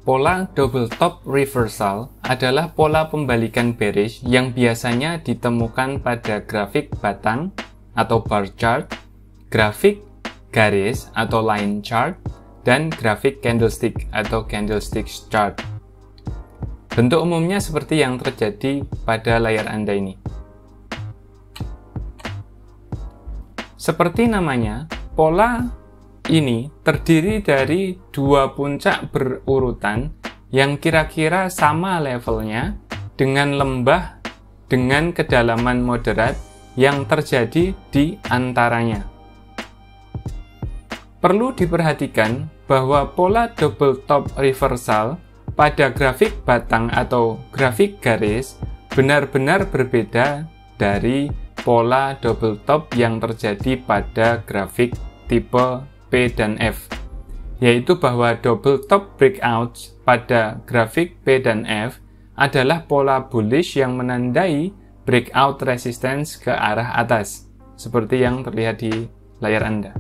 Pola double top reversal adalah pola pembalikan bearish yang biasanya ditemukan pada grafik batang atau bar chart, grafik garis atau line chart, dan grafik candlestick atau candlestick chart. Bentuk umumnya seperti yang terjadi pada layar Anda ini. Seperti namanya, pola ini terdiri dari dua puncak berurutan yang kira-kira sama levelnya dengan lembah dengan kedalaman moderat yang terjadi di antaranya. Perlu diperhatikan bahwa pola double top reversal pada grafik batang atau grafik garis benar-benar berbeda dari pola double top yang terjadi pada grafik tipe P dan F, yaitu bahwa double top breakout pada grafik P dan F adalah pola bullish yang menandai breakout resistance ke arah atas, seperti yang terlihat di layar Anda.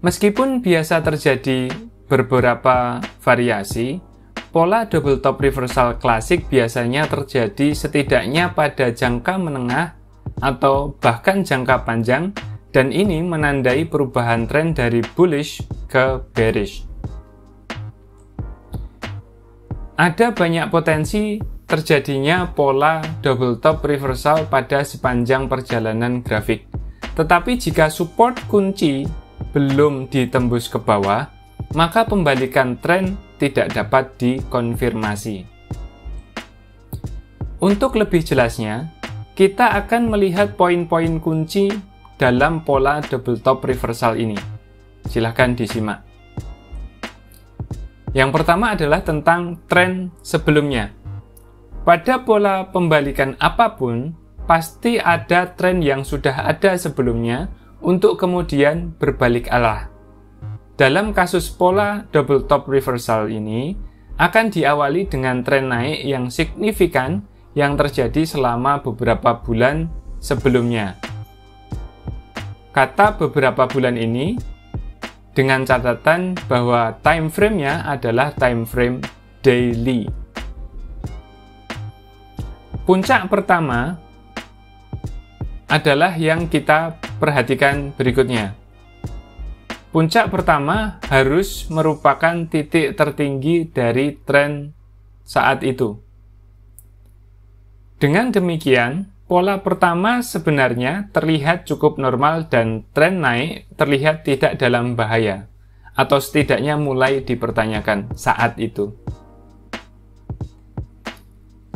Meskipun biasa terjadi beberapa variasi, pola double top reversal klasik biasanya terjadi setidaknya pada jangka menengah atau bahkan jangka panjang, dan ini menandai perubahan tren dari bullish ke bearish. Ada banyak potensi terjadinya pola double top reversal pada sepanjang perjalanan grafik. Tetapi jika support kunci belum ditembus ke bawah, maka pembalikan tren tidak dapat dikonfirmasi. Untuk lebih jelasnya, kita akan melihat poin-poin kunci dalam pola double top reversal ini. Silahkan disimak. Yang pertama adalah tentang tren sebelumnya. Pada pola pembalikan apapun, pasti ada tren yang sudah ada sebelumnya untuk kemudian berbalik arah. Dalam kasus pola double top reversal ini, akan diawali dengan tren naik yang signifikan yang terjadi selama beberapa bulan sebelumnya. Kata beberapa bulan ini dengan catatan bahwa time frame-nya adalah time frame daily. Puncak pertama adalah yang kita perhatikan berikutnya. Puncak pertama harus merupakan titik tertinggi dari tren saat itu. Dengan demikian, pola pertama sebenarnya terlihat cukup normal dan tren naik terlihat tidak dalam bahaya, atau setidaknya mulai dipertanyakan saat itu.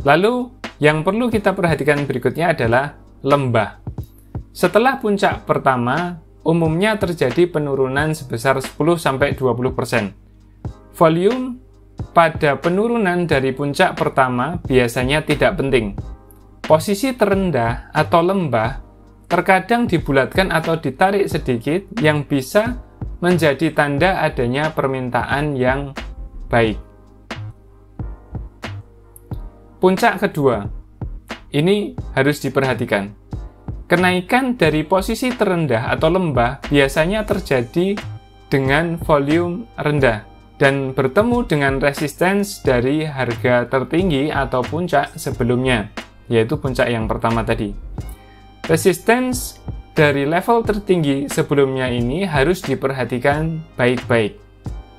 Lalu, yang perlu kita perhatikan berikutnya adalah lembah. Setelah puncak pertama, umumnya terjadi penurunan sebesar 10-20%. Volume pada penurunan dari puncak pertama biasanya tidak penting. Posisi terendah atau lembah terkadang dibulatkan atau ditarik sedikit yang bisa menjadi tanda adanya permintaan yang baik. Puncak kedua, ini harus diperhatikan. Kenaikan dari posisi terendah atau lembah biasanya terjadi dengan volume rendah dan bertemu dengan resistance dari harga tertinggi atau puncak sebelumnya, yaitu puncak yang pertama tadi. Resistance dari level tertinggi sebelumnya ini harus diperhatikan baik-baik.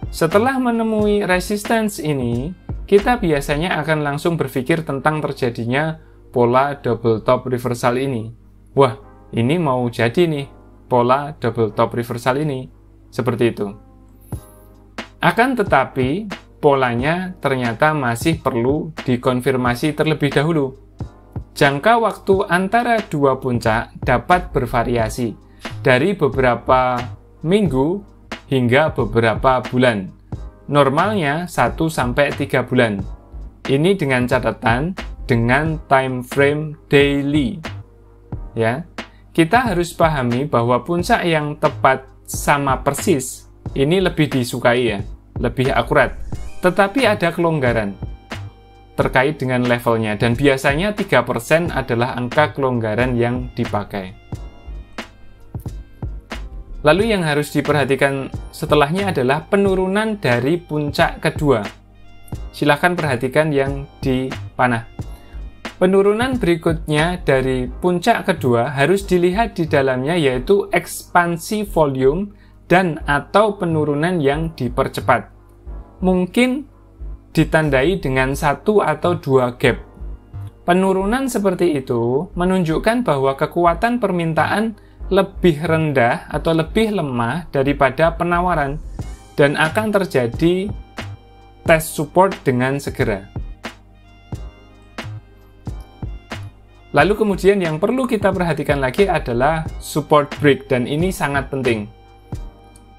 Setelah menemui resistance ini, kita biasanya akan langsung berpikir tentang terjadinya pola double top reversal ini. Wah, ini mau jadi nih pola double top reversal ini. Seperti itu. Akan tetapi, polanya ternyata masih perlu dikonfirmasi terlebih dahulu. Jangka waktu antara dua puncak dapat bervariasi dari beberapa minggu hingga beberapa bulan. Normalnya 1-3 bulan. Ini dengan catatan dengan time frame daily. Ya. Kita harus pahami bahwa puncak yang tepat sama persis ini lebih disukai ya, lebih akurat. Tetapi ada kelonggaran terkait dengan levelnya, dan biasanya 3% adalah angka kelonggaran yang dipakai. Lalu yang harus diperhatikan setelahnya adalah penurunan dari puncak kedua. Silahkan perhatikan yang di panah. Penurunan berikutnya dari puncak kedua harus dilihat di dalamnya, yaitu ekspansi volume dan atau penurunan yang dipercepat. Mungkin ditandai dengan 1 atau 2 gap. Penurunan seperti itu menunjukkan bahwa kekuatan permintaan lebih rendah atau lebih lemah daripada penawaran dan akan terjadi test support dengan segera. Lalu kemudian yang perlu kita perhatikan lagi adalah support break, dan ini sangat penting.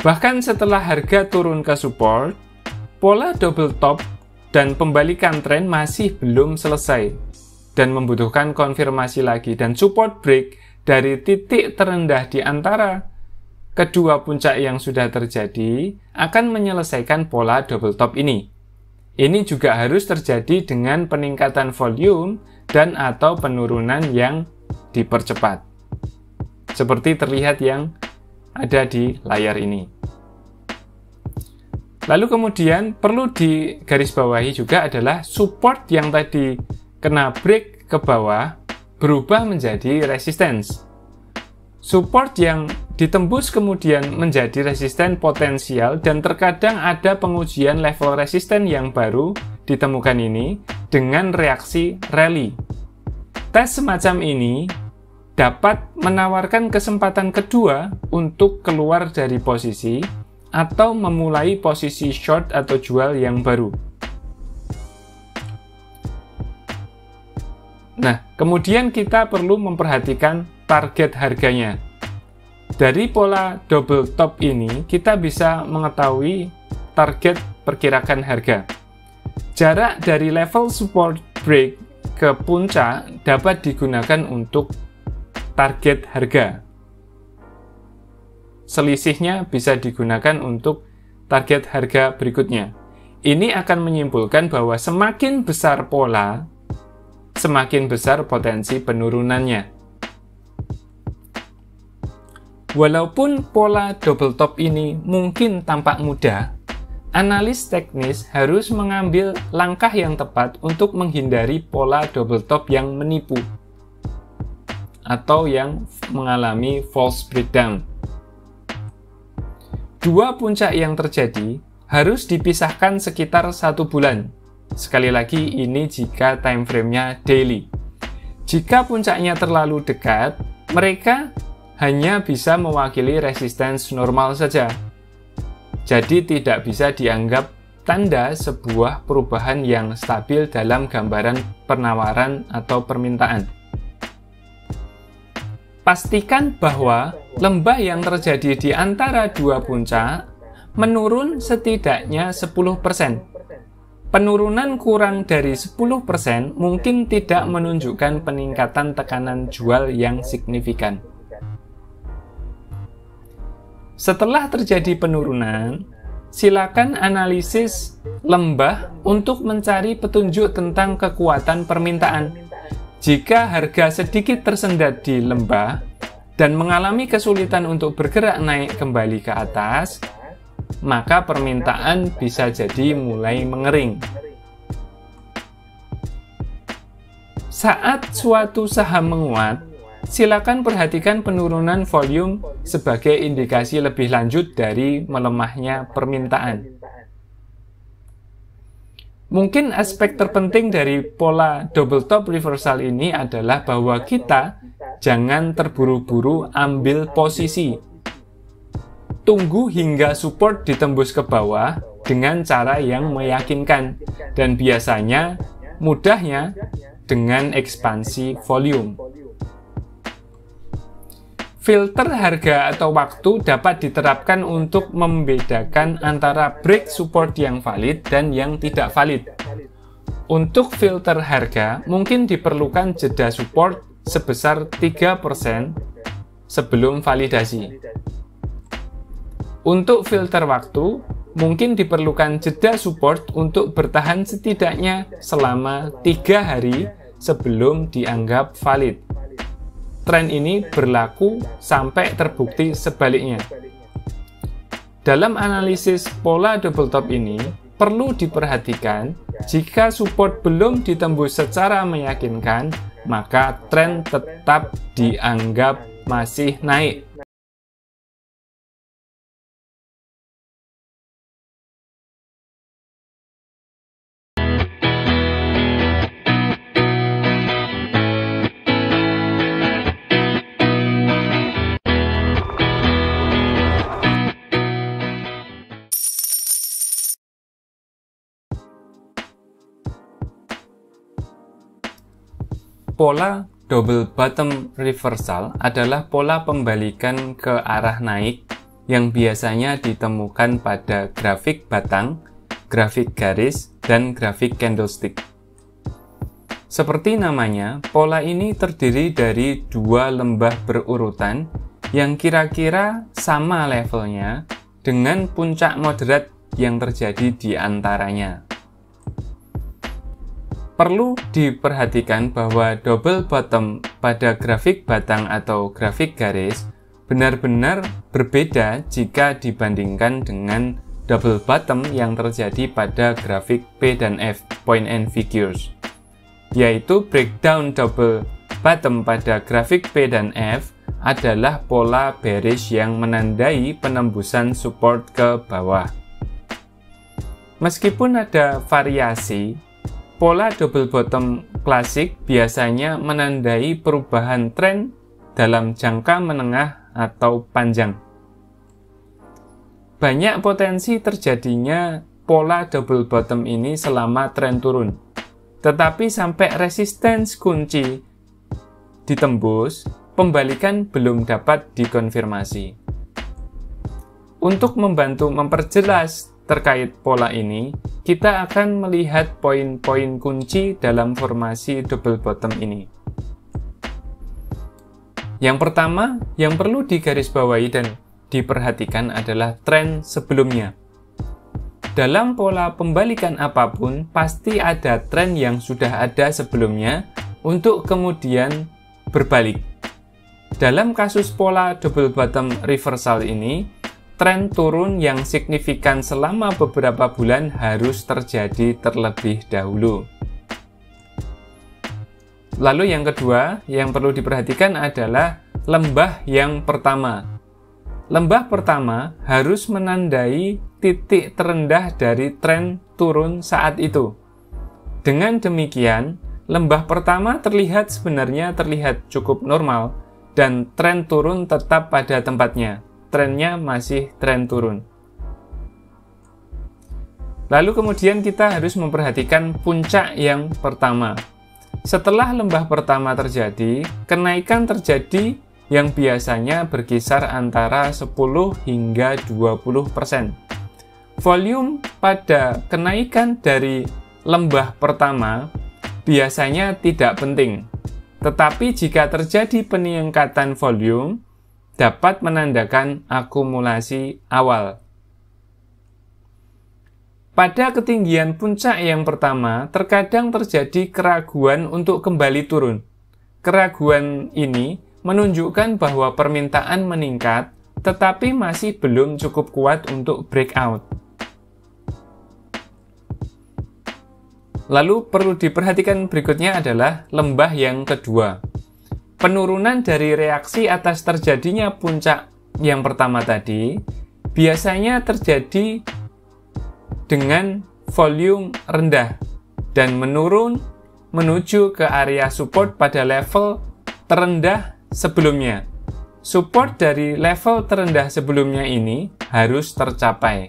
Bahkan setelah harga turun ke support, pola double top dan pembalikan tren masih belum selesai dan membutuhkan konfirmasi lagi, dan support break dari titik terendah di antara kedua puncak yang sudah terjadi akan menyelesaikan pola double top ini. Ini juga harus terjadi dengan peningkatan volume dan atau penurunan yang dipercepat. Seperti terlihat yang ada di layar ini. Lalu kemudian perlu digarisbawahi juga adalah support yang tadi kena break ke bawah berubah menjadi resistance. Support yang ditembus kemudian menjadi resisten potensial, dan terkadang ada pengujian level resisten yang baru ditemukan ini dengan reaksi rally. Tes semacam ini dapat menawarkan kesempatan kedua untuk keluar dari posisi atau memulai posisi short atau jual yang baru. Nah, kemudian kita perlu memperhatikan target harganya. Dari pola double top ini, kita bisa mengetahui target perkirakan harga. Jarak dari level support break ke puncak dapat digunakan untuk target harga. Selisihnya bisa digunakan untuk target harga berikutnya. Ini akan menyimpulkan bahwa semakin besar pola, semakin besar potensi penurunannya. Walaupun pola double top ini mungkin tampak mudah, analis teknis harus mengambil langkah yang tepat untuk menghindari pola double top yang menipu atau yang mengalami false breakdown. Dua puncak yang terjadi harus dipisahkan sekitar 1 bulan. Sekali lagi, ini jika time frame-nya daily. Jika puncaknya terlalu dekat, mereka hanya bisa mewakili resistance normal saja. Jadi tidak bisa dianggap tanda sebuah perubahan yang stabil dalam gambaran penawaran atau permintaan. Pastikan bahwa lembah yang terjadi di antara dua puncak menurun setidaknya 10%. Penurunan kurang dari 10% mungkin tidak menunjukkan peningkatan tekanan jual yang signifikan. Setelah terjadi penurunan, silakan analisis lembah untuk mencari petunjuk tentang kekuatan permintaan. Jika harga sedikit tersendat di lembah dan mengalami kesulitan untuk bergerak naik kembali ke atas, maka permintaan bisa jadi mulai mengering. Saat suatu saham menguat, silakan perhatikan penurunan volume sebagai indikasi lebih lanjut dari melemahnya permintaan. Mungkin aspek terpenting dari pola double top reversal ini adalah bahwa kita jangan terburu-buru ambil posisi. Tunggu hingga support ditembus ke bawah dengan cara yang meyakinkan, dan biasanya mudahnya dengan ekspansi volume. Filter harga atau waktu dapat diterapkan untuk membedakan antara break support yang valid dan yang tidak valid. Untuk filter harga, mungkin diperlukan jeda support sebesar 3% sebelum validasi. Untuk filter waktu, mungkin diperlukan jeda support untuk bertahan setidaknya selama 3 hari sebelum dianggap valid. Tren ini berlaku sampai terbukti sebaliknya. Dalam analisis pola double top ini, perlu diperhatikan jika support belum ditembus secara meyakinkan, maka tren tetap dianggap masih naik. Pola double bottom reversal adalah pola pembalikan ke arah naik yang biasanya ditemukan pada grafik batang, grafik garis, dan grafik candlestick. Seperti namanya, pola ini terdiri dari dua lembah berurutan yang kira-kira sama levelnya dengan puncak moderat yang terjadi di antaranya. Perlu diperhatikan bahwa double bottom pada grafik batang atau grafik garis benar-benar berbeda jika dibandingkan dengan double bottom yang terjadi pada grafik P dan F, point and figures, yaitu breakdown double bottom pada grafik P dan F adalah pola bearish yang menandai penembusan support ke bawah. Meskipun ada variasi, pola double bottom klasik biasanya menandai perubahan tren dalam jangka menengah atau panjang. Banyak potensi terjadinya pola double bottom ini selama tren turun. Tetapi sampai resistance kunci ditembus, pembalikan belum dapat dikonfirmasi. Untuk membantu memperjelas terkait pola ini, kita akan melihat poin-poin kunci dalam formasi double bottom ini. Yang pertama, yang perlu digarisbawahi dan diperhatikan adalah tren sebelumnya. Dalam pola pembalikan apapun, pasti ada tren yang sudah ada sebelumnya untuk kemudian berbalik. Dalam kasus pola double bottom reversal ini, tren turun yang signifikan selama beberapa bulan harus terjadi terlebih dahulu. Lalu yang kedua yang perlu diperhatikan adalah lembah yang pertama. Lembah pertama harus menandai titik terendah dari tren turun saat itu. Dengan demikian, lembah pertama sebenarnya terlihat cukup normal dan tren turun tetap pada tempatnya. Trennya masih tren turun. Lalu kemudian kita harus memperhatikan puncak yang pertama. Setelah lembah pertama terjadi, kenaikan terjadi yang biasanya berkisar antara 10 hingga 20%. Volume pada kenaikan dari lembah pertama biasanya tidak penting. Tetapi jika terjadi peningkatan volume, dapat menandakan akumulasi awal. Pada ketinggian puncak yang pertama, terkadang terjadi keraguan untuk kembali turun. Keraguan ini menunjukkan bahwa permintaan meningkat, tetapi masih belum cukup kuat untuk breakout. Lalu perlu diperhatikan berikutnya adalah lembah yang kedua. Penurunan dari reaksi atas terjadinya puncak yang pertama tadi biasanya terjadi dengan volume rendah dan menurun menuju ke area support pada level terendah sebelumnya. Support dari level terendah sebelumnya ini harus tercapai.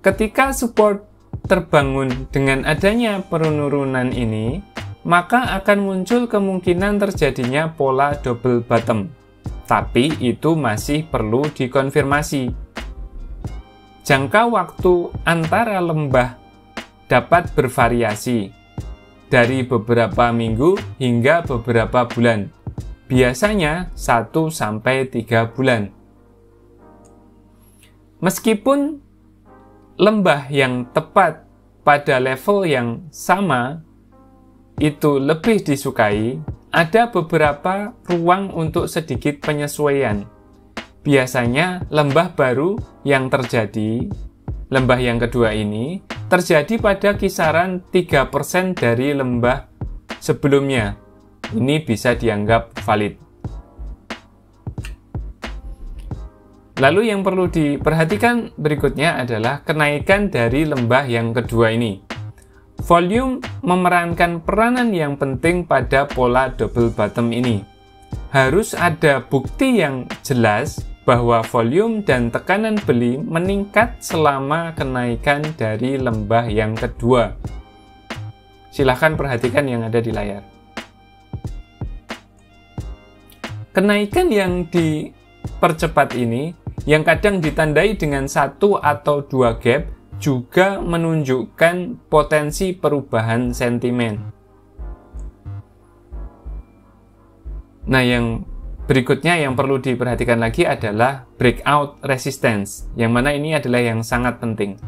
Ketika support terbangun dengan adanya penurunan ini, maka akan muncul kemungkinan terjadinya pola double bottom. Tapi itu masih perlu dikonfirmasi. Jangka waktu antara lembah dapat bervariasi dari beberapa minggu hingga beberapa bulan. Biasanya 1-3 bulan. Meskipun lembah yang tepat pada level yang sama itu lebih disukai, ada beberapa ruang untuk sedikit penyesuaian. biasanya lembah baru yang terjadi, lembah yang kedua ini, terjadi pada kisaran 3% dari lembah sebelumnya. Ini bisa dianggap valid. Lalu yang perlu diperhatikan berikutnya adalah kenaikan dari lembah yang kedua ini. Volume memerankan peranan yang penting pada pola double bottom ini. Harus ada bukti yang jelas bahwa volume dan tekanan beli meningkat selama kenaikan dari lembah yang kedua. Silahkan perhatikan yang ada di layar. Kenaikan yang dipercepat ini, yang kadang ditandai dengan 1 atau 2 gap, juga menunjukkan potensi perubahan sentimen. Nah, yang berikutnya yang perlu diperhatikan lagi adalah breakout resistance, yang mana ini adalah yang sangat penting.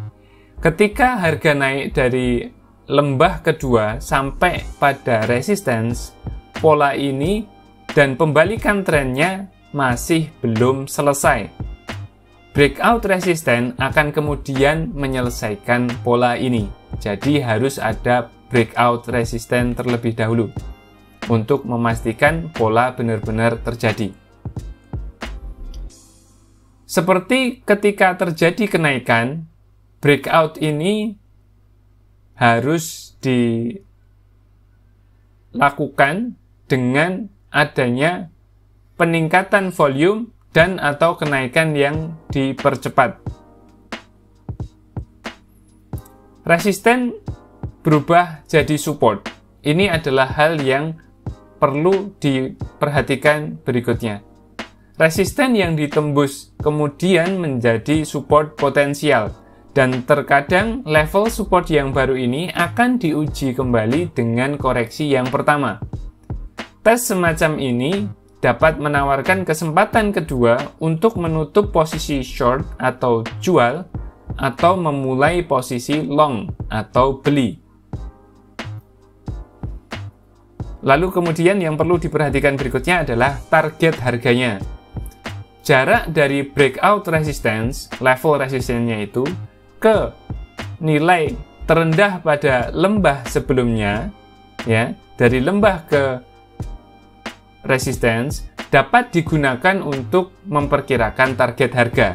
Ketika harga naik dari lembah kedua sampai pada resistance, pola ini dan pembalikan trennya masih belum selesai. Breakout resistance akan kemudian menyelesaikan pola ini. Jadi harus ada breakout resistance terlebih dahulu untuk memastikan pola benar-benar terjadi. Seperti ketika terjadi kenaikan, breakout ini harus dilakukan dengan adanya peningkatan volume dan atau kenaikan yang dipercepat. Resisten berubah jadi support. Ini adalah hal yang perlu diperhatikan berikutnya. Resisten yang ditembus kemudian menjadi support potensial, dan terkadang level support yang baru ini akan diuji kembali dengan koreksi yang pertama. Tes semacam ini dapat menawarkan kesempatan kedua untuk menutup posisi short atau jual, atau memulai posisi long atau beli. Lalu kemudian yang perlu diperhatikan berikutnya adalah target harganya. Jarak dari breakout resistance, level resistennya itu, ke nilai terendah pada lembah sebelumnya, ya, dari lembah ke resistance, dapat digunakan untuk memperkirakan target harga.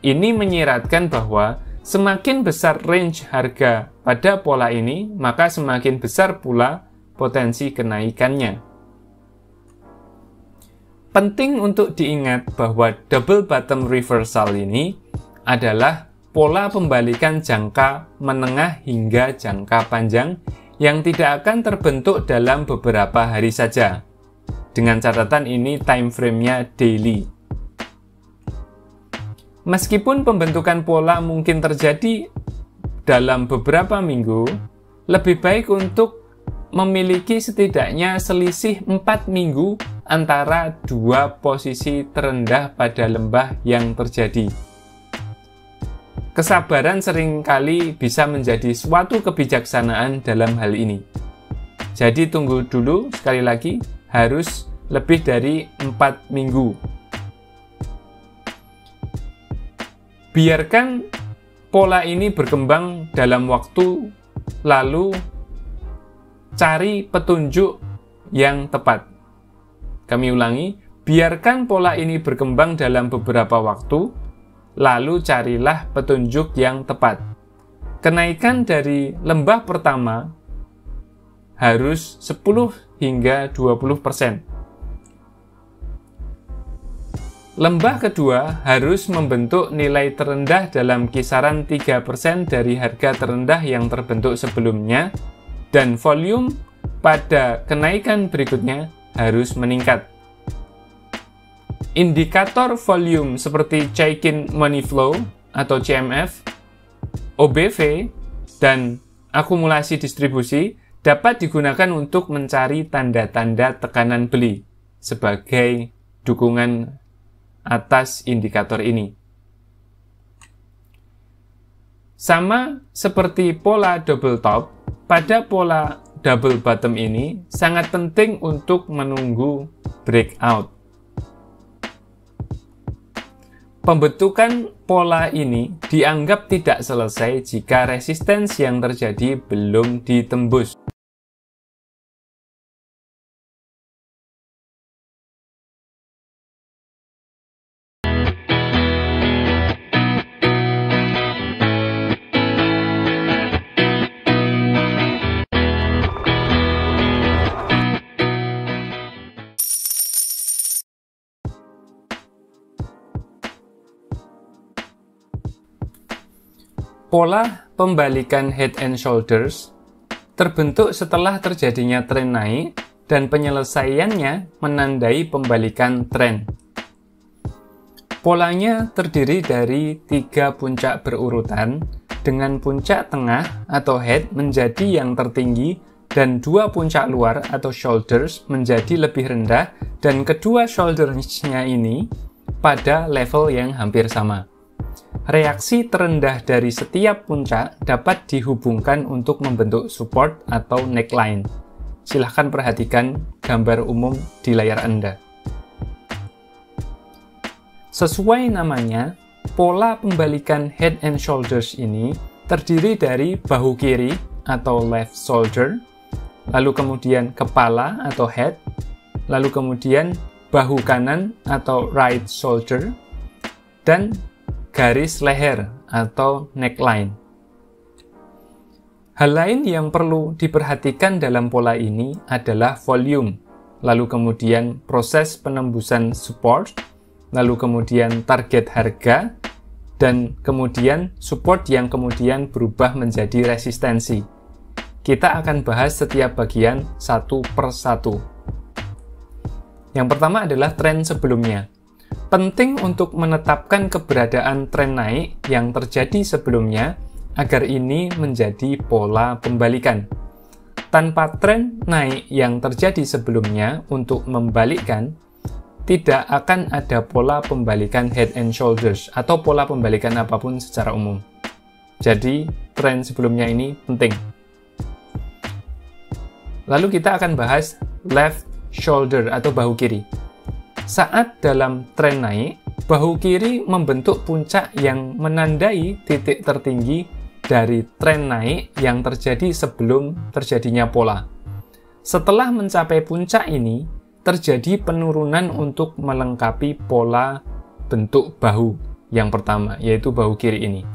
Ini menyiratkan bahwa semakin besar range harga pada pola ini, maka semakin besar pula potensi kenaikannya. Penting untuk diingat bahwa double bottom reversal ini adalah pola pembalikan jangka menengah hingga jangka panjang yang tidak akan terbentuk dalam beberapa hari saja. Dengan catatan ini time frame-nya daily. Meskipun pembentukan pola mungkin terjadi dalam beberapa minggu, lebih baik untuk memiliki setidaknya selisih 4 minggu antara dua posisi terendah pada lembah yang terjadi. Kesabaran seringkali bisa menjadi suatu kebijaksanaan dalam hal ini. Jadi tunggu dulu, sekali lagi, harus lebih dari 4 minggu. Biarkan pola ini berkembang dalam waktu, lalu cari petunjuk yang tepat. Kami ulangi, biarkan pola ini berkembang dalam beberapa waktu, lalu carilah petunjuk yang tepat. Kenaikan dari lembah pertama harus 10 hingga 20%. Lembah kedua harus membentuk nilai terendah dalam kisaran 3% dari harga terendah yang terbentuk sebelumnya, dan volume pada kenaikan berikutnya harus meningkat. Indikator volume seperti Chaikin Money Flow atau CMF, OBV, dan akumulasi distribusi dapat digunakan untuk mencari tanda-tanda tekanan beli sebagai dukungan atas indikator ini. Sama seperti pola double top, pada pola double bottom ini sangat penting untuk menunggu breakout. Pembentukan pola ini dianggap tidak selesai jika resistensi yang terjadi belum ditembus. Pola pembalikan head and shoulders terbentuk setelah terjadinya tren naik dan penyelesaiannya menandai pembalikan tren. Polanya terdiri dari 3 puncak berurutan dengan puncak tengah atau head menjadi yang tertinggi dan 2 puncak luar atau shoulders menjadi lebih rendah dan kedua shouldersnya ini pada level yang hampir sama. Reaksi terendah dari setiap puncak dapat dihubungkan untuk membentuk support atau neckline. Silahkan perhatikan gambar umum di layar Anda. Sesuai namanya, pola pembalikan head and shoulders ini terdiri dari bahu kiri atau left shoulder, lalu kemudian kepala atau head, lalu kemudian bahu kanan atau right shoulder, dan garis leher atau neckline. Hal lain yang perlu diperhatikan dalam pola ini adalah volume, lalu kemudian proses penembusan support, lalu kemudian target harga, dan kemudian support yang kemudian berubah menjadi resistensi. Kita akan bahas setiap bagian satu per satu. Yang pertama adalah tren sebelumnya. Penting untuk menetapkan keberadaan tren naik yang terjadi sebelumnya agar ini menjadi pola pembalikan. Tanpa tren naik yang terjadi sebelumnya untuk membalikkan, tidak akan ada pola pembalikan head and shoulders atau pola pembalikan apapun secara umum. Jadi, tren sebelumnya ini penting. Lalu kita akan bahas left shoulder atau bahu kiri. Saat dalam tren naik, bahu kiri membentuk puncak yang menandai titik tertinggi dari tren naik yang terjadi sebelum terjadinya pola. Setelah mencapai puncak ini, terjadi penurunan untuk melengkapi pola bentuk bahu yang pertama, yaitu bahu kiri ini.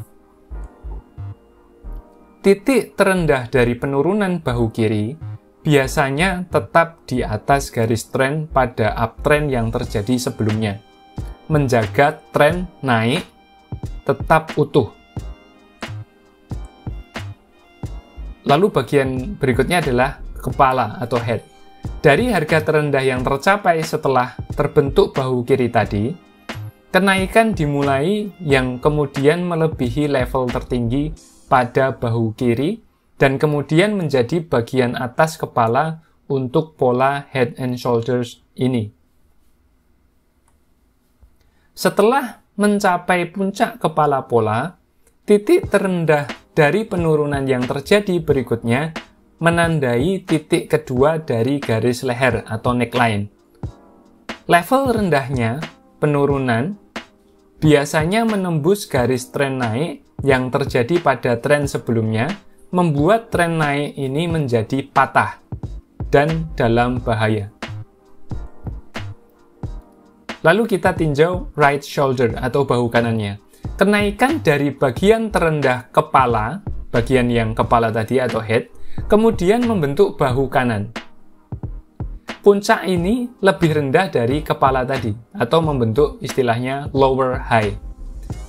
Titik terendah dari penurunan bahu kiri biasanya tetap di atas garis tren pada uptrend yang terjadi sebelumnya, menjaga tren naik tetap utuh. Lalu bagian berikutnya adalah kepala atau head. Dari harga terendah yang tercapai setelah terbentuk bahu kiri tadi, kenaikan dimulai yang kemudian melebihi level tertinggi pada bahu kiri dan kemudian menjadi bagian atas kepala untuk pola head and shoulders ini. Setelah mencapai puncak kepala pola, titik terendah dari penurunan yang terjadi berikutnya menandai titik kedua dari garis leher atau neckline. Level rendahnya penurunan biasanya menembus garis tren naik yang terjadi pada tren sebelumnya, membuat tren naik ini menjadi patah dan dalam bahaya. Lalu kita tinjau right shoulder atau bahu kanannya. Kenaikan dari bagian terendah kepala, bagian yang kepala tadi atau head, kemudian membentuk bahu kanan. Puncak ini lebih rendah dari kepala tadi, atau membentuk istilahnya lower high.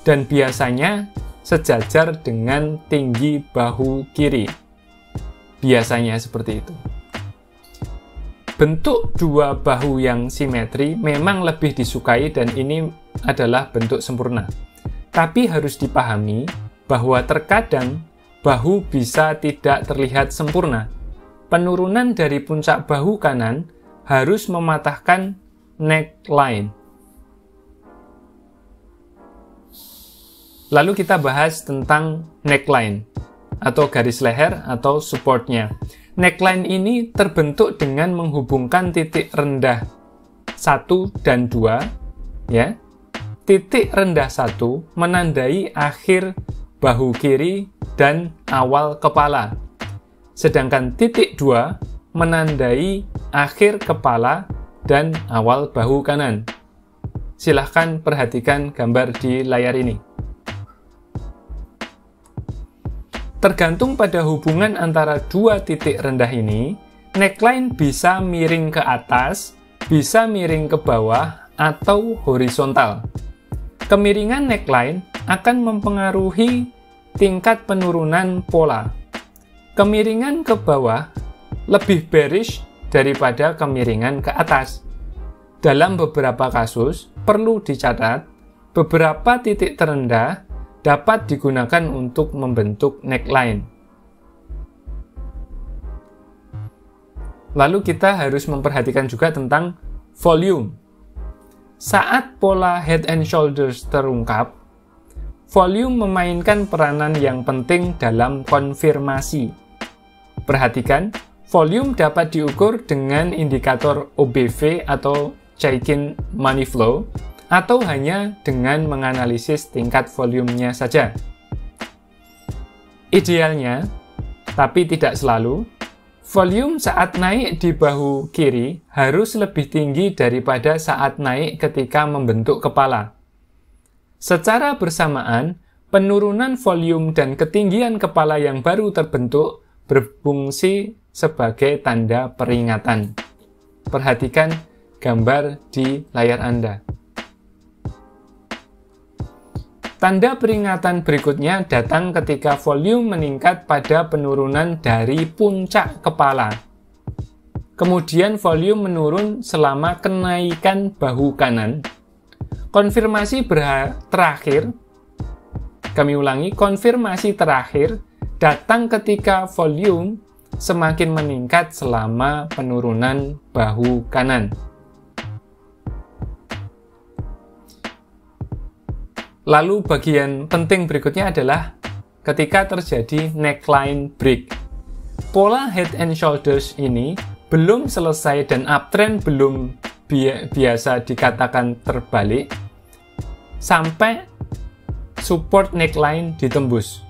Dan biasanya sejajar dengan tinggi bahu kiri. Biasanya seperti itu. Bentuk dua bahu yang simetri memang lebih disukai dan ini adalah bentuk sempurna. Tapi harus dipahami bahwa terkadang bahu bisa tidak terlihat sempurna. Penurunan dari puncak bahu kanan harus mematahkan neckline. Lalu kita bahas tentang neckline atau garis leher atau supportnya. Neckline ini terbentuk dengan menghubungkan titik rendah 1 dan 2 ya. titik rendah 1 menandai akhir bahu kiri dan awal kepala. Sedangkan titik 2 menandai akhir kepala dan awal bahu kanan. Silahkan perhatikan gambar di layar ini. Tergantung pada hubungan antara dua titik rendah ini, neckline bisa miring ke atas, bisa miring ke bawah, atau horizontal. Kemiringan neckline akan mempengaruhi tingkat penurunan pola. Kemiringan ke bawah lebih bearish daripada kemiringan ke atas. Dalam beberapa kasus, perlu dicatat, beberapa titik terendah dapat digunakan untuk membentuk neckline. Lalu kita harus memperhatikan juga tentang volume. Saat pola head and shoulders terungkap, volume memainkan peranan yang penting dalam konfirmasi. Perhatikan, volume dapat diukur dengan indikator OBV atau Chaikin Money Flow, atau hanya dengan menganalisis tingkat volumenya saja. Idealnya, tapi tidak selalu, volume saat naik di bahu kiri harus lebih tinggi daripada saat naik ketika membentuk kepala. Secara bersamaan, penurunan volume dan ketinggian kepala yang baru terbentuk berfungsi sebagai tanda peringatan. Perhatikan gambar di layar Anda. Tanda peringatan berikutnya datang ketika volume meningkat pada penurunan dari puncak kepala. Kemudian volume menurun selama kenaikan bahu kanan. Konfirmasi terakhir, kami ulangi, konfirmasi terakhir datang ketika volume semakin meningkat selama penurunan bahu kanan. Lalu bagian penting berikutnya adalah ketika terjadi neckline break. Pola head and shoulders ini belum selesai dan uptrend belum biasa dikatakan terbalik sampai support neckline ditembus.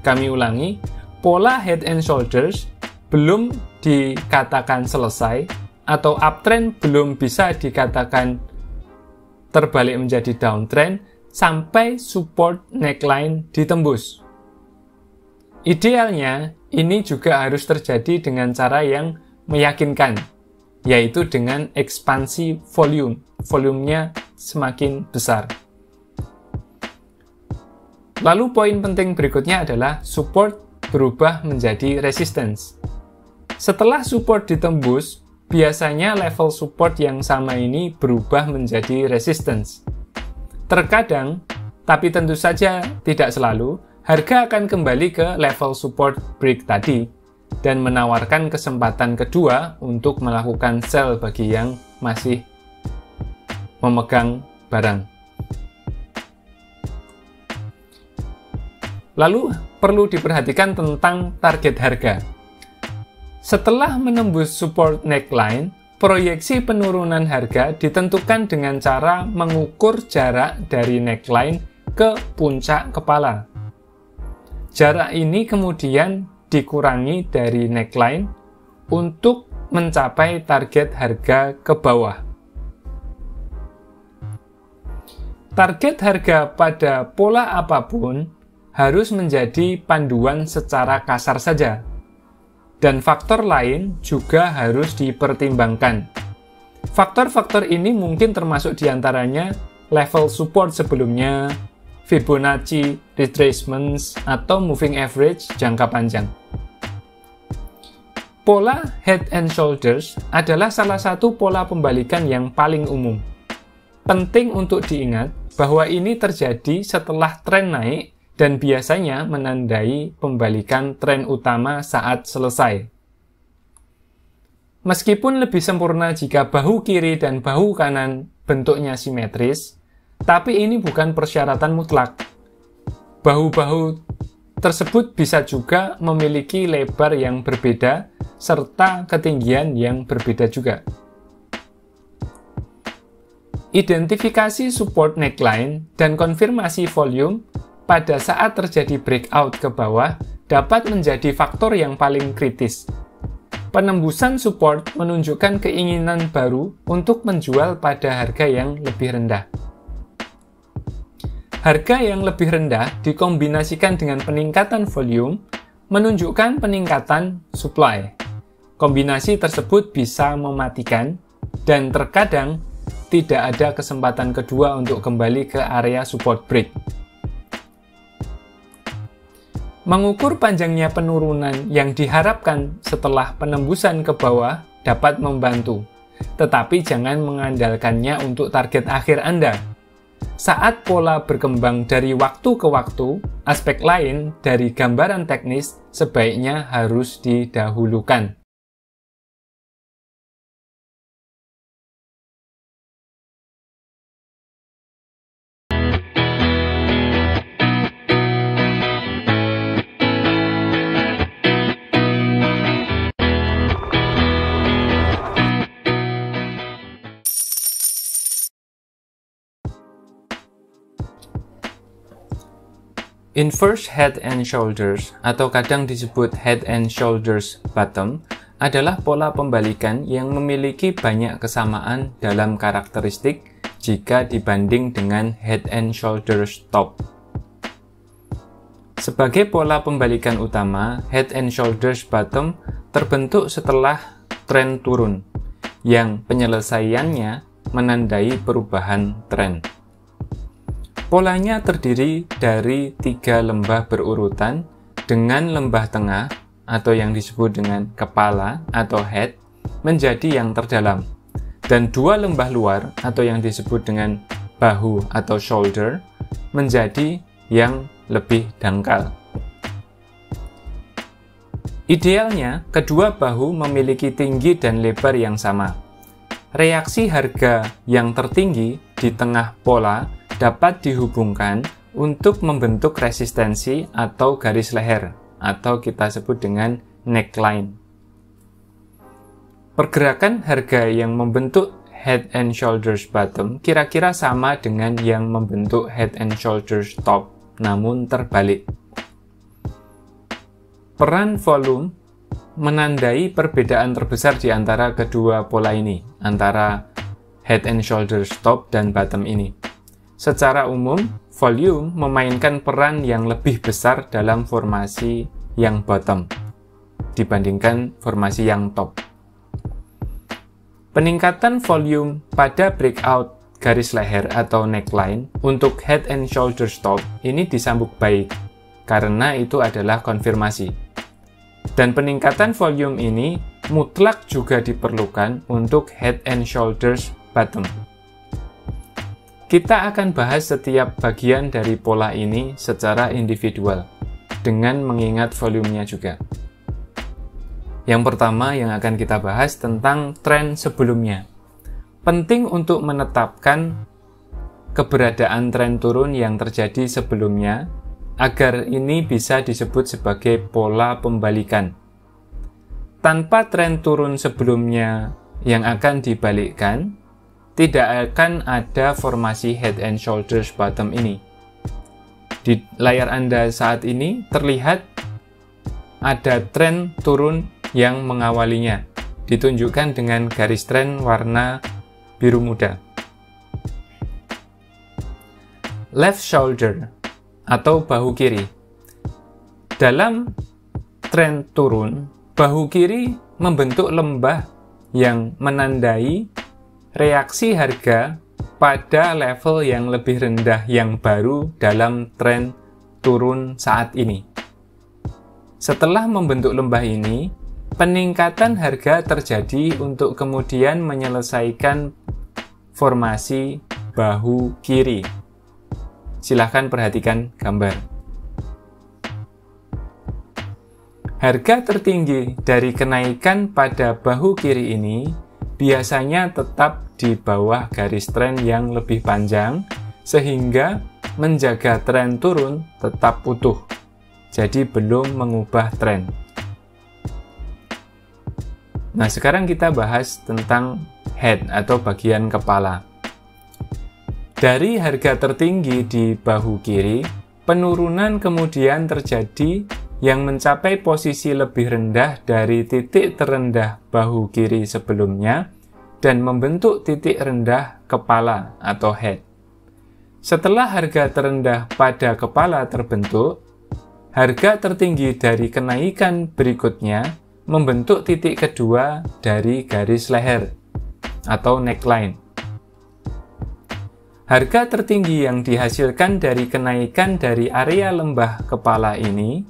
Kami ulangi, pola head and shoulders belum dikatakan selesai atau uptrend belum bisa dikatakan terbalik menjadi downtrend sampai support neckline ditembus. Idealnya, ini juga harus terjadi dengan cara yang meyakinkan, yaitu dengan ekspansi volume. Volumenya semakin besar. Lalu poin penting berikutnya adalah support berubah menjadi resistance. Setelah support ditembus, biasanya level support yang sama ini berubah menjadi resistance. Terkadang, tapi tentu saja tidak selalu, harga akan kembali ke level support break tadi dan menawarkan kesempatan kedua untuk melakukan sell bagi yang masih memegang barang. Lalu, perlu diperhatikan tentang target harga. Setelah menembus support neckline, proyeksi penurunan harga ditentukan dengan cara mengukur jarak dari neckline ke puncak kepala. Jarak ini kemudian dikurangi dari neckline untuk mencapai target harga ke bawah. Target harga pada pola apapun harus menjadi panduan secara kasar saja. Dan faktor lain juga harus dipertimbangkan. Faktor-faktor ini mungkin termasuk diantaranya level support sebelumnya, Fibonacci retracements, atau moving average jangka panjang. Pola head and shoulders adalah salah satu pola pembalikan yang paling umum. Penting untuk diingat bahwa ini terjadi setelah tren naik dan biasanya menandai pembalikan tren utama saat selesai. Meskipun lebih sempurna jika bahu kiri dan bahu kanan bentuknya simetris, tapi ini bukan persyaratan mutlak. Bahu-bahu tersebut bisa juga memiliki lebar yang berbeda serta ketinggian yang berbeda juga. Identifikasi support neckline dan konfirmasi volume pada saat terjadi breakout ke bawah dapat menjadi faktor yang paling kritis. Penembusan support menunjukkan keinginan baru untuk menjual pada harga yang lebih rendah. Harga yang lebih rendah dikombinasikan dengan peningkatan volume menunjukkan peningkatan supply. Kombinasi tersebut bisa mematikan dan terkadang tidak ada kesempatan kedua untuk kembali ke area support break. Mengukur panjangnya penurunan yang diharapkan setelah penembusan ke bawah dapat membantu, tetapi jangan mengandalkannya untuk target akhir Anda. Saat pola berkembang dari waktu ke waktu, aspek lain dari gambaran teknis sebaiknya harus didahulukan. Inverse head and shoulders atau kadang disebut head and shoulders bottom adalah pola pembalikan yang memiliki banyak kesamaan dalam karakteristik jika dibanding dengan head and shoulders top. Sebagai pola pembalikan utama, head and shoulders bottom terbentuk setelah tren turun yang penyelesaiannya menandai perubahan tren. Polanya terdiri dari 3 lembah berurutan dengan lembah tengah atau yang disebut dengan kepala atau head menjadi yang terdalam dan 2 lembah luar atau yang disebut dengan bahu atau shoulder menjadi yang lebih dangkal. Idealnya, kedua bahu memiliki tinggi dan lebar yang sama. Reaksi harga yang tertinggi di tengah pola dapat dihubungkan untuk membentuk resistensi atau garis leher, atau kita sebut dengan neckline. Pergerakan harga yang membentuk head and shoulders bottom kira-kira sama dengan yang membentuk head and shoulders top, namun terbalik. Peran volume menandai perbedaan terbesar di antara kedua pola ini, antara head and shoulders top dan bottom ini. Secara umum, volume memainkan peran yang lebih besar dalam formasi yang bottom dibandingkan formasi yang top. Peningkatan volume pada breakout garis leher atau neckline untuk head and shoulders top ini disambut baik karena itu adalah konfirmasi. Dan peningkatan volume ini mutlak juga diperlukan untuk head and shoulders bottom. Kita akan bahas setiap bagian dari pola ini secara individual, dengan mengingat volumenya juga. Yang pertama yang akan kita bahas tentang tren sebelumnya. Penting untuk menetapkan keberadaan tren turun yang terjadi sebelumnya, agar ini bisa disebut sebagai pola pembalikan. Tanpa tren turun sebelumnya yang akan dibalikkan, tidak akan ada formasi head and shoulders bottom ini. Di layar Anda saat ini terlihat ada tren turun yang mengawalinya, ditunjukkan dengan garis tren warna biru muda. Left shoulder atau bahu kiri. Dalam tren turun, bahu kiri membentuk lembah yang menandai reaksi harga pada level yang lebih rendah yang baru dalam tren turun saat ini. Setelah membentuk lembah ini, peningkatan harga terjadi untuk kemudian menyelesaikan formasi bahu kiri. Silahkan perhatikan gambar. Harga tertinggi dari kenaikan pada bahu kiri ini biasanya tetap di bawah garis tren yang lebih panjang, sehingga menjaga tren turun tetap utuh, jadi belum mengubah tren. Nah, sekarang kita bahas tentang head atau bagian kepala. Dari harga tertinggi di bahu kiri, penurunan kemudian terjadi yang mencapai posisi lebih rendah dari titik terendah bahu kiri sebelumnya dan membentuk titik rendah kepala atau head. Setelah harga terendah pada kepala terbentuk, harga tertinggi dari kenaikan berikutnya membentuk titik kedua dari garis leher atau neckline. Harga tertinggi yang dihasilkan dari kenaikan dari area lembah kepala ini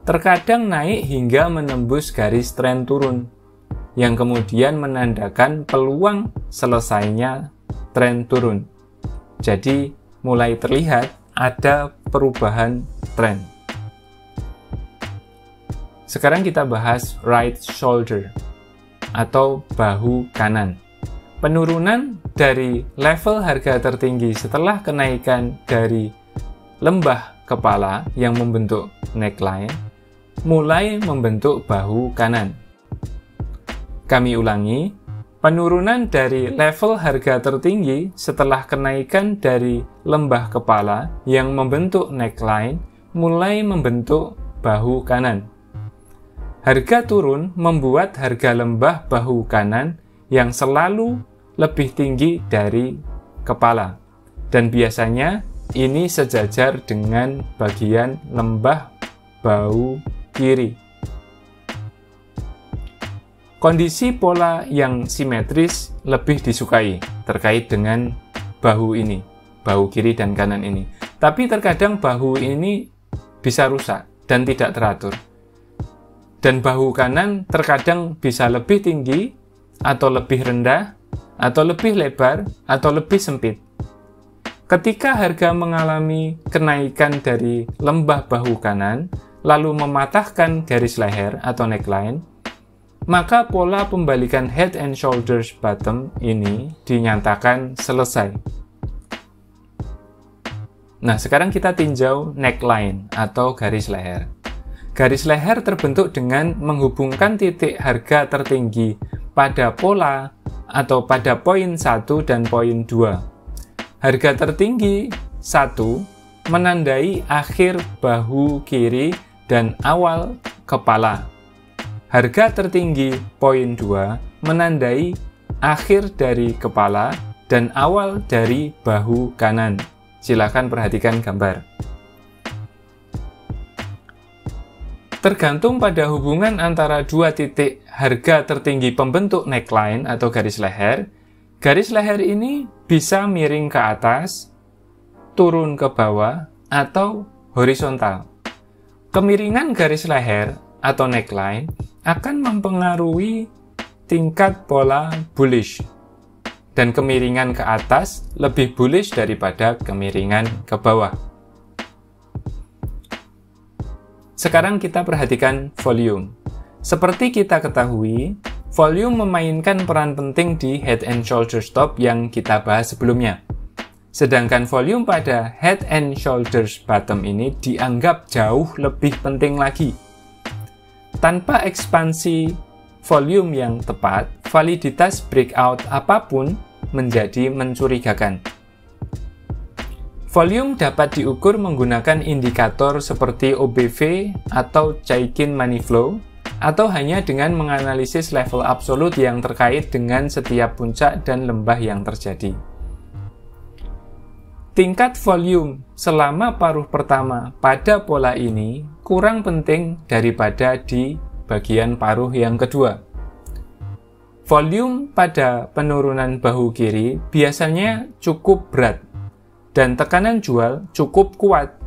terkadang naik hingga menembus garis tren turun, yang kemudian menandakan peluang selesainya tren turun. Jadi, mulai terlihat ada perubahan tren. Sekarang kita bahas right shoulder atau bahu kanan. Penurunan dari level harga tertinggi setelah kenaikan dari lembah kepala yang membentuk neckline mulai membentuk bahu kanan. Kami ulangi, penurunan dari level harga tertinggi setelah kenaikan dari lembah kepala yang membentuk neckline mulai membentuk bahu kanan. Harga turun membuat harga lembah bahu kanan yang selalu lebih tinggi dari kepala, dan biasanya ini sejajar dengan bagian lembah bahu kiri. Kondisi pola yang simetris lebih disukai terkait dengan bahu ini, bahu kiri dan kanan ini. Tapi terkadang bahu ini bisa rusak dan tidak teratur. Dan bahu kanan terkadang bisa lebih tinggi atau lebih rendah, atau lebih lebar, atau lebih sempit. Ketika harga mengalami kenaikan dari lembah bahu kanan, lalu mematahkan garis leher atau neckline, maka pola pembalikan head and shoulders bottom ini dinyatakan selesai. Nah, sekarang kita tinjau neckline atau garis leher. Garis leher terbentuk dengan menghubungkan titik harga tertinggi pada pola atau pada poin 1 dan poin 2. Harga tertinggi 1 menandai akhir bahu kiri dan awal kepala. Harga tertinggi poin 2 menandai akhir dari kepala dan awal dari bahu kanan. Silakan perhatikan gambar. Tergantung pada hubungan antara dua titik harga tertinggi pembentuk neckline atau garis leher ini bisa miring ke atas, turun ke bawah, atau horizontal. Kemiringan garis leher atau neckline akan mempengaruhi tingkat pola bullish, dan kemiringan ke atas lebih bullish daripada kemiringan ke bawah. Sekarang kita perhatikan volume. Seperti kita ketahui, volume memainkan peran penting di head and shoulders top yang kita bahas sebelumnya. Sedangkan volume pada head and shoulders bottom ini dianggap jauh lebih penting lagi. Tanpa ekspansi volume yang tepat, validitas breakout apapun menjadi mencurigakan. Volume dapat diukur menggunakan indikator seperti OBV atau Chaikin Money Flow, atau hanya dengan menganalisis level absolut yang terkait dengan setiap puncak dan lembah yang terjadi. Tingkat volume selama paruh pertama pada pola ini kurang penting daripada di bagian paruh yang kedua. Volume pada penurunan bahu kiri biasanya cukup berat, dan tekanan jual cukup kuat.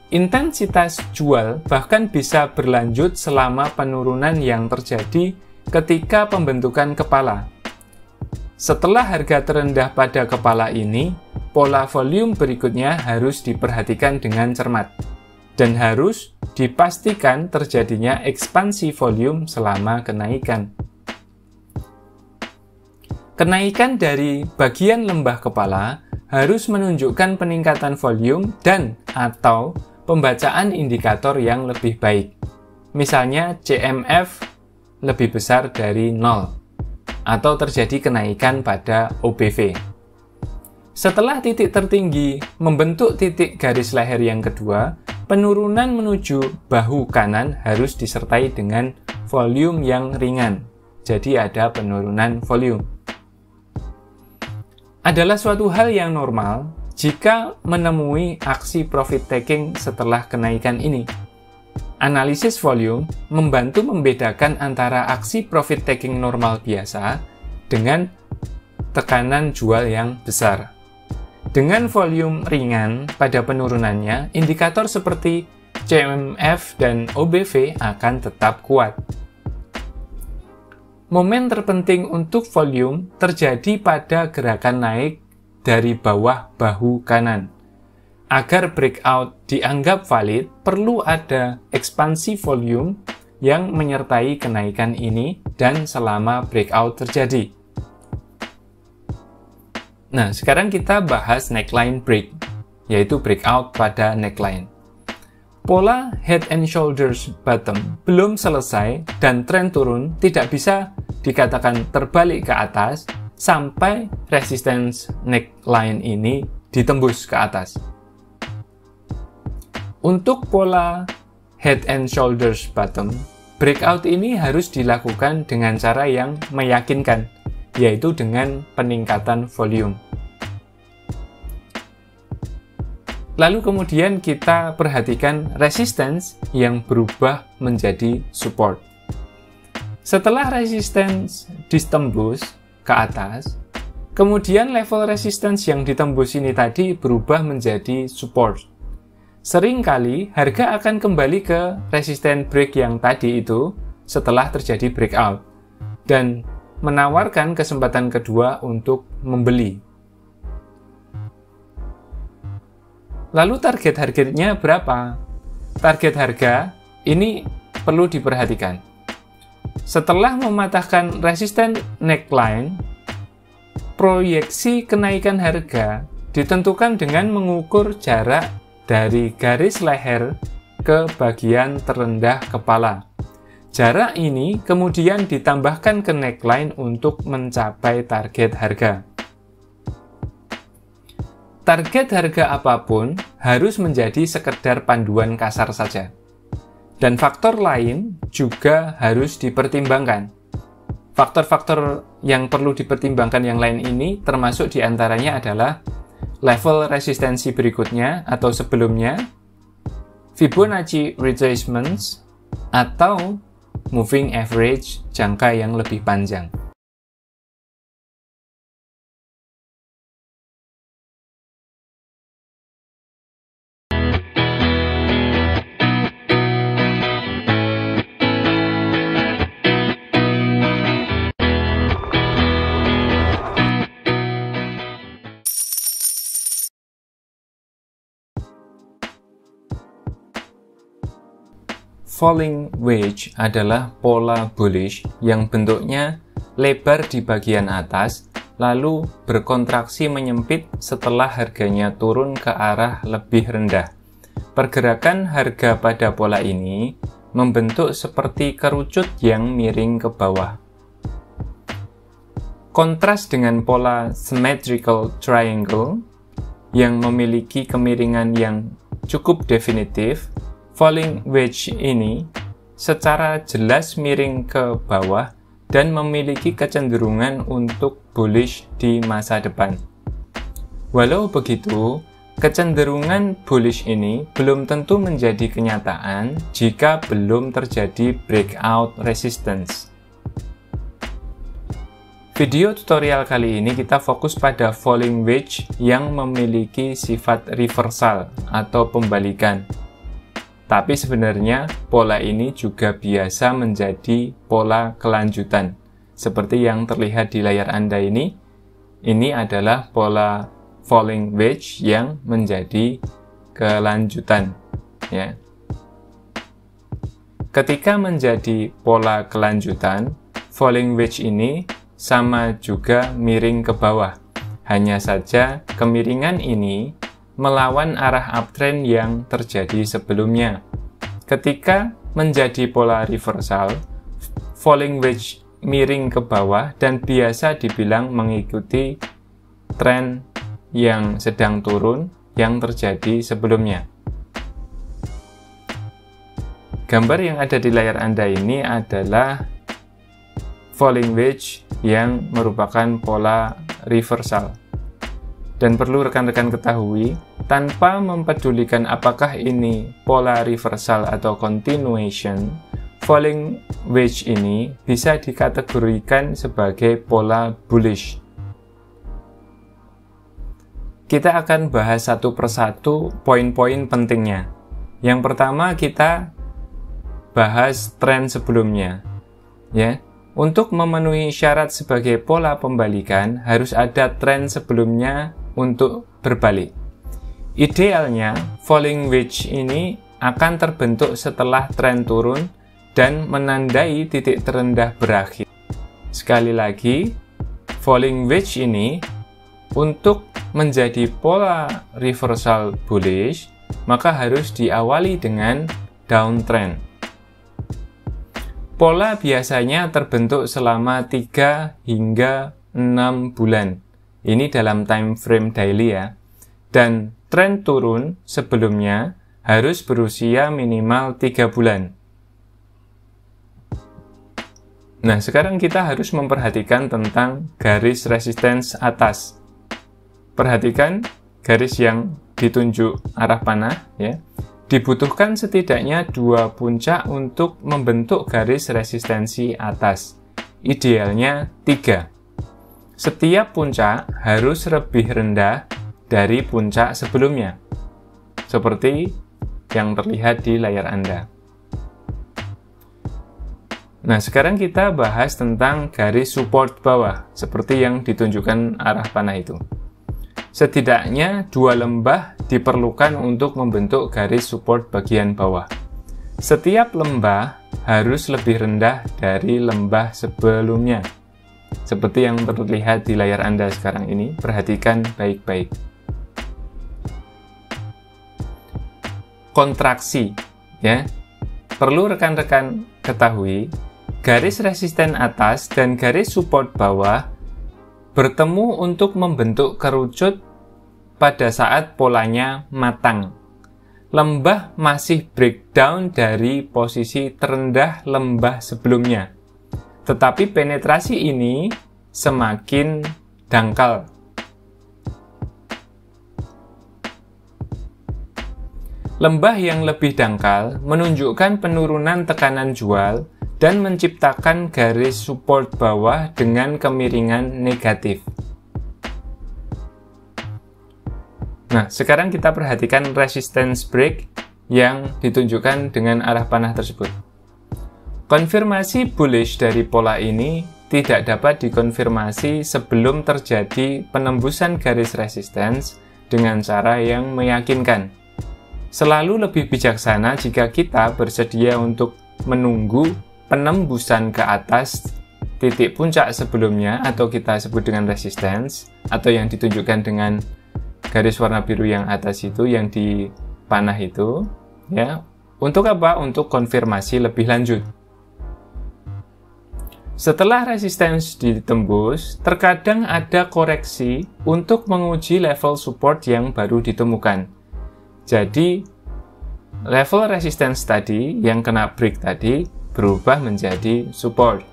Intensitas jual bahkan bisa berlanjut selama penurunan yang terjadi ketika pembentukan kepala. Setelah harga terendah pada kepala ini, pola volume berikutnya harus diperhatikan dengan cermat, dan harus dipastikan terjadinya ekspansi volume selama kenaikan. Kenaikan dari bagian lembah kepala harus menunjukkan peningkatan volume dan atau pembacaan indikator yang lebih baik. Misalnya CMF lebih besar dari 0 atau terjadi kenaikan pada OBV. Setelah titik tertinggi membentuk titik garis leher yang kedua, penurunan menuju bahu kanan harus disertai dengan volume yang ringan. Jadi ada penurunan volume. Adalah suatu hal yang normal jika menemui aksi profit taking setelah kenaikan ini. Analisis volume membantu membedakan antara aksi profit taking normal biasa dengan tekanan jual yang besar. Dengan volume ringan pada penurunannya, indikator seperti CMF dan OBV akan tetap kuat. Momen terpenting untuk volume terjadi pada gerakan naik dari bawah bahu kanan. Agar breakout dianggap valid, perlu ada ekspansi volume yang menyertai kenaikan ini dan selama breakout terjadi. Nah, sekarang kita bahas neckline break, yaitu breakout pada neckline. Pola head and shoulders bottom belum selesai dan tren turun tidak bisa dikatakan terbalik ke atas sampai resistance neckline ini ditembus ke atas. Untuk pola head and shoulders bottom, breakout ini harus dilakukan dengan cara yang meyakinkan, yaitu dengan peningkatan volume. Lalu kemudian kita perhatikan resistance yang berubah menjadi support. Setelah resistance ditembus ke atas, kemudian level resistance yang ditembus ini tadi berubah menjadi support. Seringkali harga akan kembali ke resistance break yang tadi itu setelah terjadi breakout dan menawarkan kesempatan kedua untuk membeli. Lalu target harganya berapa? Target harga ini perlu diperhatikan. Setelah mematahkan resistance neckline, proyeksi kenaikan harga ditentukan dengan mengukur jarak dari garis leher ke bagian terendah kepala. Jarak ini kemudian ditambahkan ke neckline untuk mencapai target harga. Target harga apapun harus menjadi sekedar panduan kasar saja. Dan faktor lain juga harus dipertimbangkan. Faktor-faktor yang perlu dipertimbangkan yang lain ini termasuk diantaranya adalah level resistensi berikutnya atau sebelumnya, Fibonacci retracements, atau moving average jangka yang lebih panjang. Falling wedge adalah pola bullish yang bentuknya lebar di bagian atas, lalu berkontraksi menyempit setelah harganya turun ke arah lebih rendah. Pergerakan harga pada pola ini membentuk seperti kerucut yang miring ke bawah. Kontras dengan pola symmetrical triangle yang memiliki kemiringan yang cukup definitif, falling wedge ini secara jelas miring ke bawah dan memiliki kecenderungan untuk bullish di masa depan. Walau begitu, kecenderungan bullish ini belum tentu menjadi kenyataan jika belum terjadi breakout resistance. Video tutorial kali ini kita fokus pada falling wedge yang memiliki sifat reversal atau pembalikan. Tapi sebenarnya pola ini juga biasa menjadi pola kelanjutan. Seperti yang terlihat di layar Anda ini adalah pola falling wedge yang menjadi kelanjutan. Ya. Ketika menjadi pola kelanjutan, falling wedge ini sama juga miring ke bawah. Hanya saja kemiringan ini melawan arah uptrend yang terjadi sebelumnya. Ketika menjadi pola reversal, falling wedge miring ke bawah dan biasa dibilang mengikuti tren yang sedang turun yang terjadi sebelumnya. Gambar yang ada di layar Anda ini adalah falling wedge yang merupakan pola reversal. Dan perlu rekan-rekan ketahui, tanpa mempedulikan apakah ini pola reversal atau continuation, falling wedge ini bisa dikategorikan sebagai pola bullish. Kita akan bahas satu persatu poin-poin pentingnya. Yang pertama kita bahas tren sebelumnya. Ya, untuk memenuhi syarat sebagai pola pembalikan harus ada tren sebelumnya untuk berbalik. Idealnya, falling wedge ini akan terbentuk setelah tren turun dan menandai titik terendah berakhir. Sekali lagi, falling wedge ini untuk menjadi pola reversal bullish, maka harus diawali dengan downtrend. Pola biasanya terbentuk selama 3 hingga 6 bulan. Ini dalam time frame daily ya. Dan tren turun sebelumnya harus berusia minimal 3 bulan. Nah, sekarang kita harus memperhatikan tentang garis resistance atas. Perhatikan garis yang ditunjuk arah panah ya. Dibutuhkan setidaknya 2 puncak untuk membentuk garis resistensi atas. Idealnya 3. Setiap puncak harus lebih rendah dari puncak sebelumnya. Seperti yang terlihat di layar Anda. Nah, sekarang kita bahas tentang garis support bawah, seperti yang ditunjukkan arah panah itu. Setidaknya 2 lembah diperlukan untuk membentuk garis support bagian bawah. Setiap lembah harus lebih rendah dari lembah sebelumnya. Seperti yang terlihat di layar Anda sekarang ini, perhatikan baik-baik. Kontraksi, ya. Perlu rekan-rekan ketahui, garis resisten atas dan garis support bawah bertemu untuk membentuk kerucut pada saat polanya matang. Lembah masih breakdown dari posisi terendah lembah sebelumnya. Tetapi penetrasi ini semakin dangkal. Lembah yang lebih dangkal menunjukkan penurunan tekanan jual dan menciptakan garis support bawah dengan kemiringan negatif. Nah, sekarang kita perhatikan resistance break yang ditunjukkan dengan arah panah tersebut. Konfirmasi bullish dari pola ini tidak dapat dikonfirmasi sebelum terjadi penembusan garis resistance dengan cara yang meyakinkan. Selalu lebih bijaksana jika kita bersedia untuk menunggu penembusan ke atas titik puncak sebelumnya atau kita sebut dengan resistance atau yang ditunjukkan dengan garis warna biru yang atas itu yang di panah itu ya. Untuk apa? Untuk konfirmasi lebih lanjut. Setelah resistance ditembus, terkadang ada koreksi untuk menguji level support yang baru ditemukan. Jadi level resistance tadi yang kena break tadi berubah menjadi support.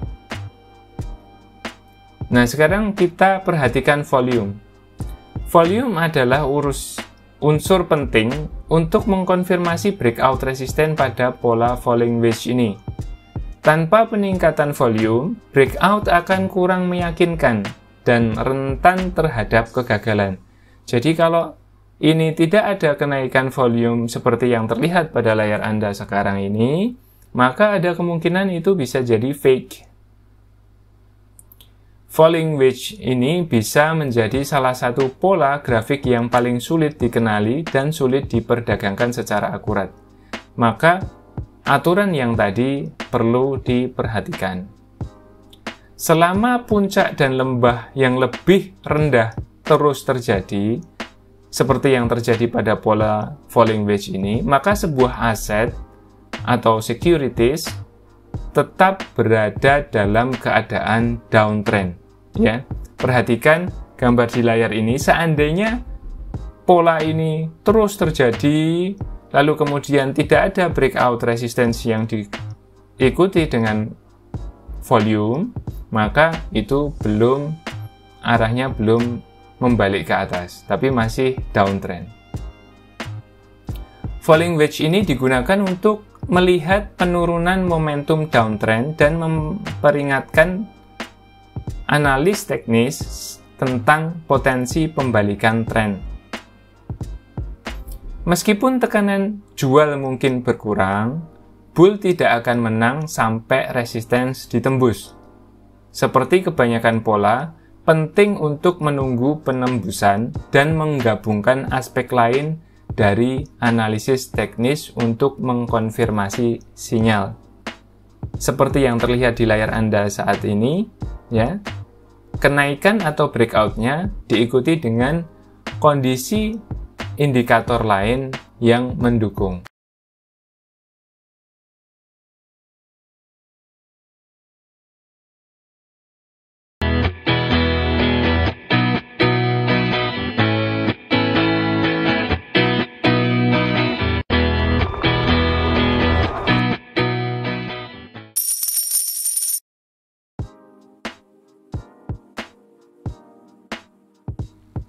Nah, sekarang kita perhatikan volume. Volume adalah unsur penting untuk mengkonfirmasi breakout resisten pada pola falling wedge ini. Tanpa peningkatan volume, breakout akan kurang meyakinkan dan rentan terhadap kegagalan. Jadi kalau ini tidak ada kenaikan volume seperti yang terlihat pada layar Anda sekarang ini, maka ada kemungkinan itu bisa jadi fake. Falling wedge ini bisa menjadi salah satu pola grafik yang paling sulit dikenali dan sulit diperdagangkan secara akurat. Maka, aturan yang tadi perlu diperhatikan. Selama puncak dan lembah yang lebih rendah terus terjadi, seperti yang terjadi pada pola falling wedge ini, maka sebuah aset atau securities tetap berada dalam keadaan downtrend. Ya, perhatikan gambar di layar ini. Seandainya pola ini terus terjadi, lalu kemudian tidak ada breakout resistance yang diikuti dengan volume, maka itu arahnya belum membalik ke atas, tapi masih downtrend. Falling wedge ini digunakan untuk melihat penurunan momentum downtrend dan memperingatkan analis teknis tentang potensi pembalikan tren. Meskipun tekanan jual mungkin berkurang, bull tidak akan menang sampai resistance ditembus. Seperti kebanyakan pola, penting untuk menunggu penembusan dan menggabungkan aspek lain dari analisis teknis untuk mengkonfirmasi sinyal. Seperti yang terlihat di layar Anda saat ini, ya, kenaikan atau breakout-nya diikuti dengan kondisi indikator lain yang mendukung.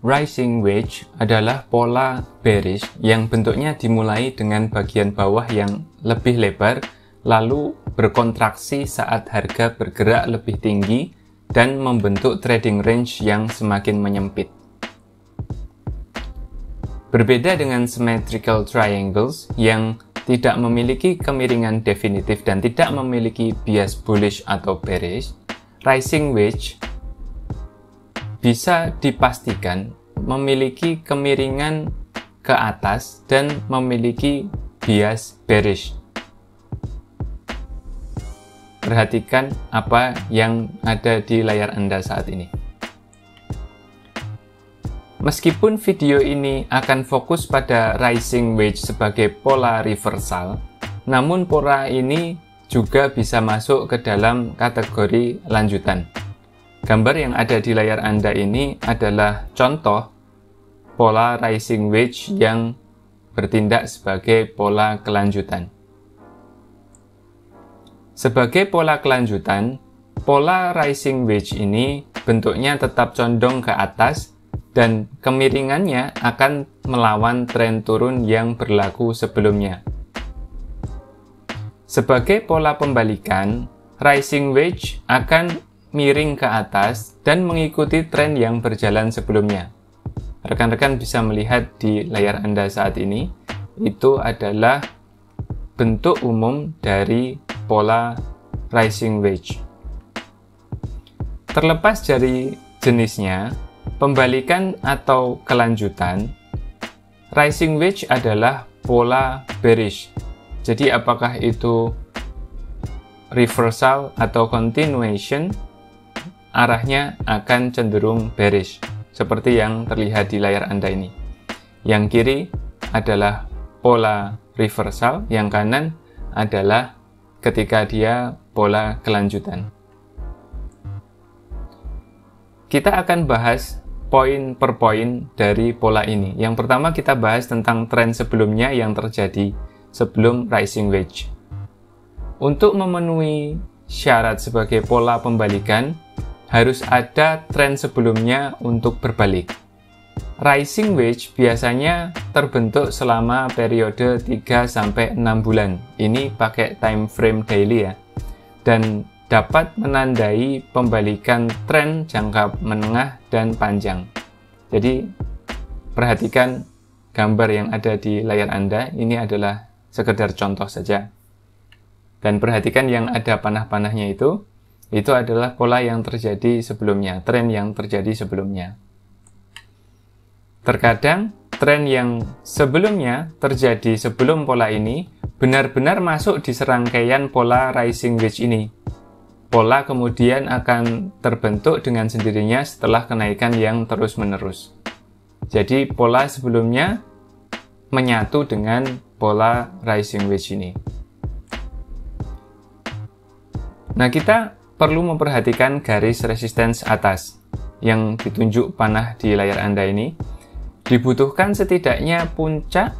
Rising wedge adalah pola bearish yang bentuknya dimulai dengan bagian bawah yang lebih lebar, lalu berkontraksi saat harga bergerak lebih tinggi dan membentuk trading range yang semakin menyempit. Berbeda dengan symmetrical triangles yang tidak memiliki kemiringan definitif dan tidak memiliki bias bullish atau bearish, rising wedge bisa dipastikan memiliki kemiringan ke atas dan memiliki bias bearish. Perhatikan apa yang ada di layar Anda saat ini. Meskipun video ini akan fokus pada rising wedge sebagai pola reversal, namun pola ini juga bisa masuk ke dalam kategori lanjutan. Gambar yang ada di layar Anda ini adalah contoh pola rising wedge yang bertindak sebagai pola kelanjutan. Sebagai pola kelanjutan, pola rising wedge ini bentuknya tetap condong ke atas dan kemiringannya akan melawan tren turun yang berlaku sebelumnya. Sebagai pola pembalikan, rising wedge akan miring ke atas dan mengikuti tren yang berjalan sebelumnya. Rekan-rekan bisa melihat di layar Anda saat ini, itu adalah bentuk umum dari pola rising wedge. Terlepas dari jenisnya, pembalikan atau kelanjutan, rising wedge adalah pola bearish. Jadi apakah itu reversal atau continuation, arahnya akan cenderung bearish, seperti yang terlihat di layar Anda ini. Yang kiri adalah pola reversal, yang kanan adalah ketika dia pola kelanjutan. Kita akan bahas poin per poin dari pola ini. Yang pertama kita bahas tentang tren sebelumnya yang terjadi sebelum rising wedge. Untuk memenuhi syarat sebagai pola pembalikan, harus ada tren sebelumnya untuk berbalik. Rising wedge biasanya terbentuk selama periode 3-6 bulan. Ini pakai time frame daily ya. Dan dapat menandai pembalikan tren jangka menengah dan panjang. Jadi perhatikan gambar yang ada di layar Anda, ini adalah sekedar contoh saja. Dan perhatikan yang ada panah-panahnya itu adalah pola yang terjadi sebelumnya, tren yang terjadi sebelumnya. Terkadang tren yang sebelumnya terjadi sebelum pola ini benar-benar masuk di serangkaian pola rising wedge ini. Pola kemudian akan terbentuk dengan sendirinya setelah kenaikan yang terus-menerus. Jadi pola sebelumnya menyatu dengan pola rising wedge ini. Nah, kita perlu memperhatikan garis resistance atas yang ditunjuk panah di layar Anda ini. dibutuhkan setidaknya puncak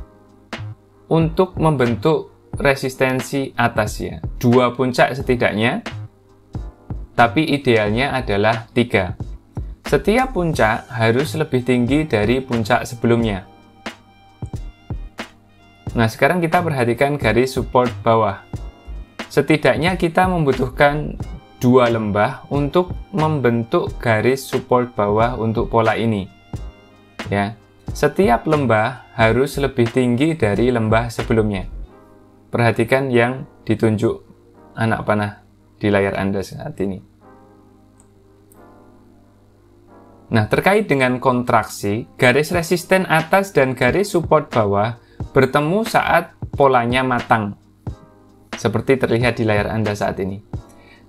untuk membentuk resistensi atasnya. 2 puncak setidaknya, tapi idealnya adalah 3. Setiap puncak harus lebih tinggi dari puncak sebelumnya. Nah, sekarang kita perhatikan garis support bawah. Setidaknya kita membutuhkan 2 lembah untuk membentuk garis support bawah untuk pola ini. Ya, setiap lembah harus lebih tinggi dari lembah sebelumnya. Perhatikan yang ditunjuk anak panah di layar Anda saat ini. Nah, terkait dengan kontraksi, garis resisten atas dan garis support bawah bertemu saat polanya matang, seperti terlihat di layar Anda saat ini.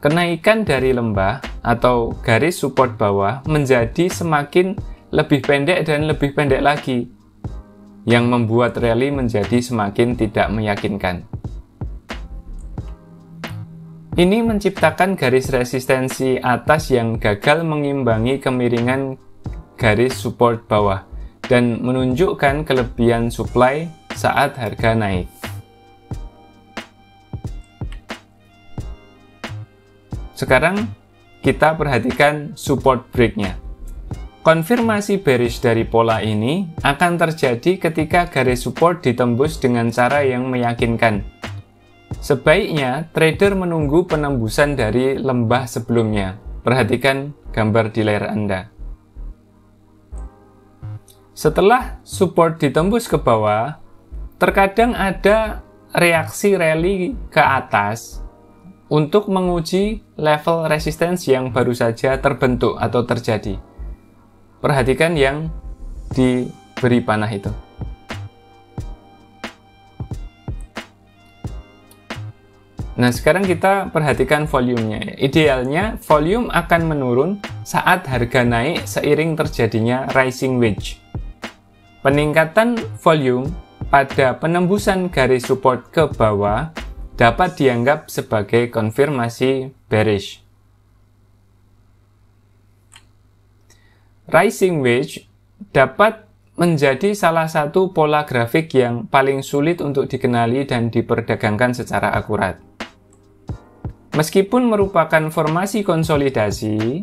Kenaikan dari lembah atau garis support bawah menjadi semakin lebih pendek dan lebih pendek lagi, yang membuat rally menjadi semakin tidak meyakinkan. Ini menciptakan garis resistensi atas yang gagal mengimbangi kemiringan garis support bawah dan menunjukkan kelebihan supply saat harga naik. Sekarang kita perhatikan support break-nya. Konfirmasi bearish dari pola ini akan terjadi ketika garis support ditembus dengan cara yang meyakinkan. Sebaiknya trader menunggu penembusan dari lembah sebelumnya. Perhatikan gambar di layar Anda. Setelah support ditembus ke bawah, terkadang ada reaksi rally ke atas untuk menguji level resistance yang baru saja terbentuk atau terjadi. Perhatikan yang diberi panah itu. Nah, sekarang kita perhatikan volumenya. Idealnya, volume akan menurun saat harga naik seiring terjadinya rising wedge. Peningkatan volume pada penembusan garis support ke bawah dapat dianggap sebagai konfirmasi bearish. Rising wedge dapat menjadi salah satu pola grafik yang paling sulit untuk dikenali dan diperdagangkan secara akurat. Meskipun merupakan formasi konsolidasi,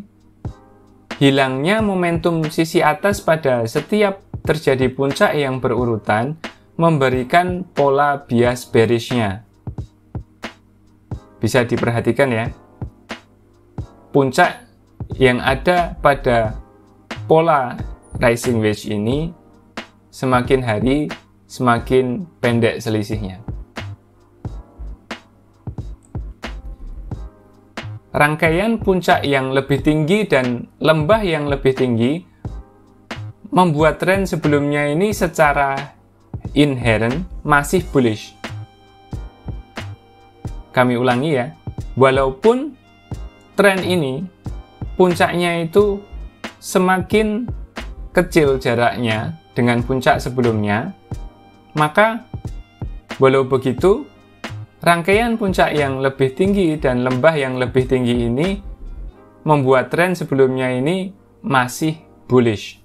hilangnya momentum sisi atas pada setiap terjadi puncak yang berurutan memberikan pola bias bearish-nya. Bisa diperhatikan ya, puncak yang ada pada pola rising wedge ini semakin hari semakin pendek selisihnya. Rangkaian puncak yang lebih tinggi dan lembah yang lebih tinggi membuat tren sebelumnya ini secara inherent masih bullish. Kami ulangi ya, walaupun tren ini puncaknya itu semakin kecil jaraknya dengan puncak sebelumnya, maka walau begitu rangkaian puncak yang lebih tinggi dan lembah yang lebih tinggi ini membuat tren sebelumnya ini masih bullish.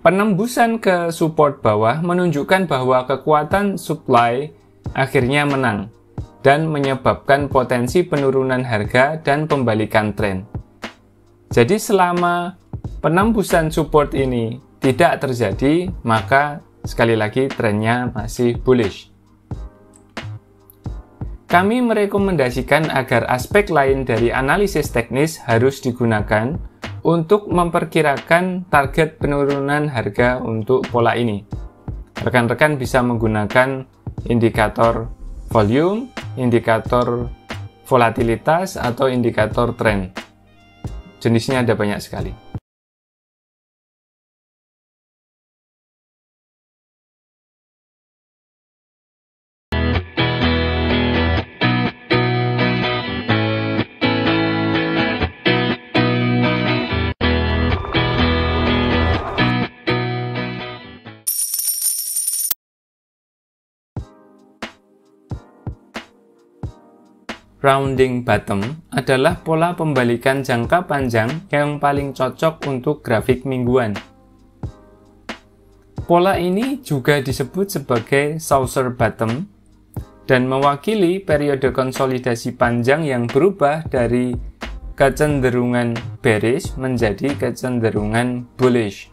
Penembusan ke support bawah menunjukkan bahwa kekuatan supply akhirnya menang dan menyebabkan potensi penurunan harga dan pembalikan tren. Jadi selama penembusan support ini tidak terjadi, maka sekali lagi trennya masih bullish. Kami merekomendasikan agar aspek lain dari analisis teknis harus digunakan untuk memperkirakan target penurunan harga untuk pola ini. Rekan-rekan bisa menggunakan indikator volume, indikator volatilitas, atau indikator tren. Jenisnya ada banyak sekali. rounding bottom adalah pola pembalikan jangka panjang yang paling cocok untuk grafik mingguan. Pola ini juga disebut sebagai saucer bottom dan mewakili periode konsolidasi panjang yang berubah dari kecenderungan bearish menjadi kecenderungan bullish.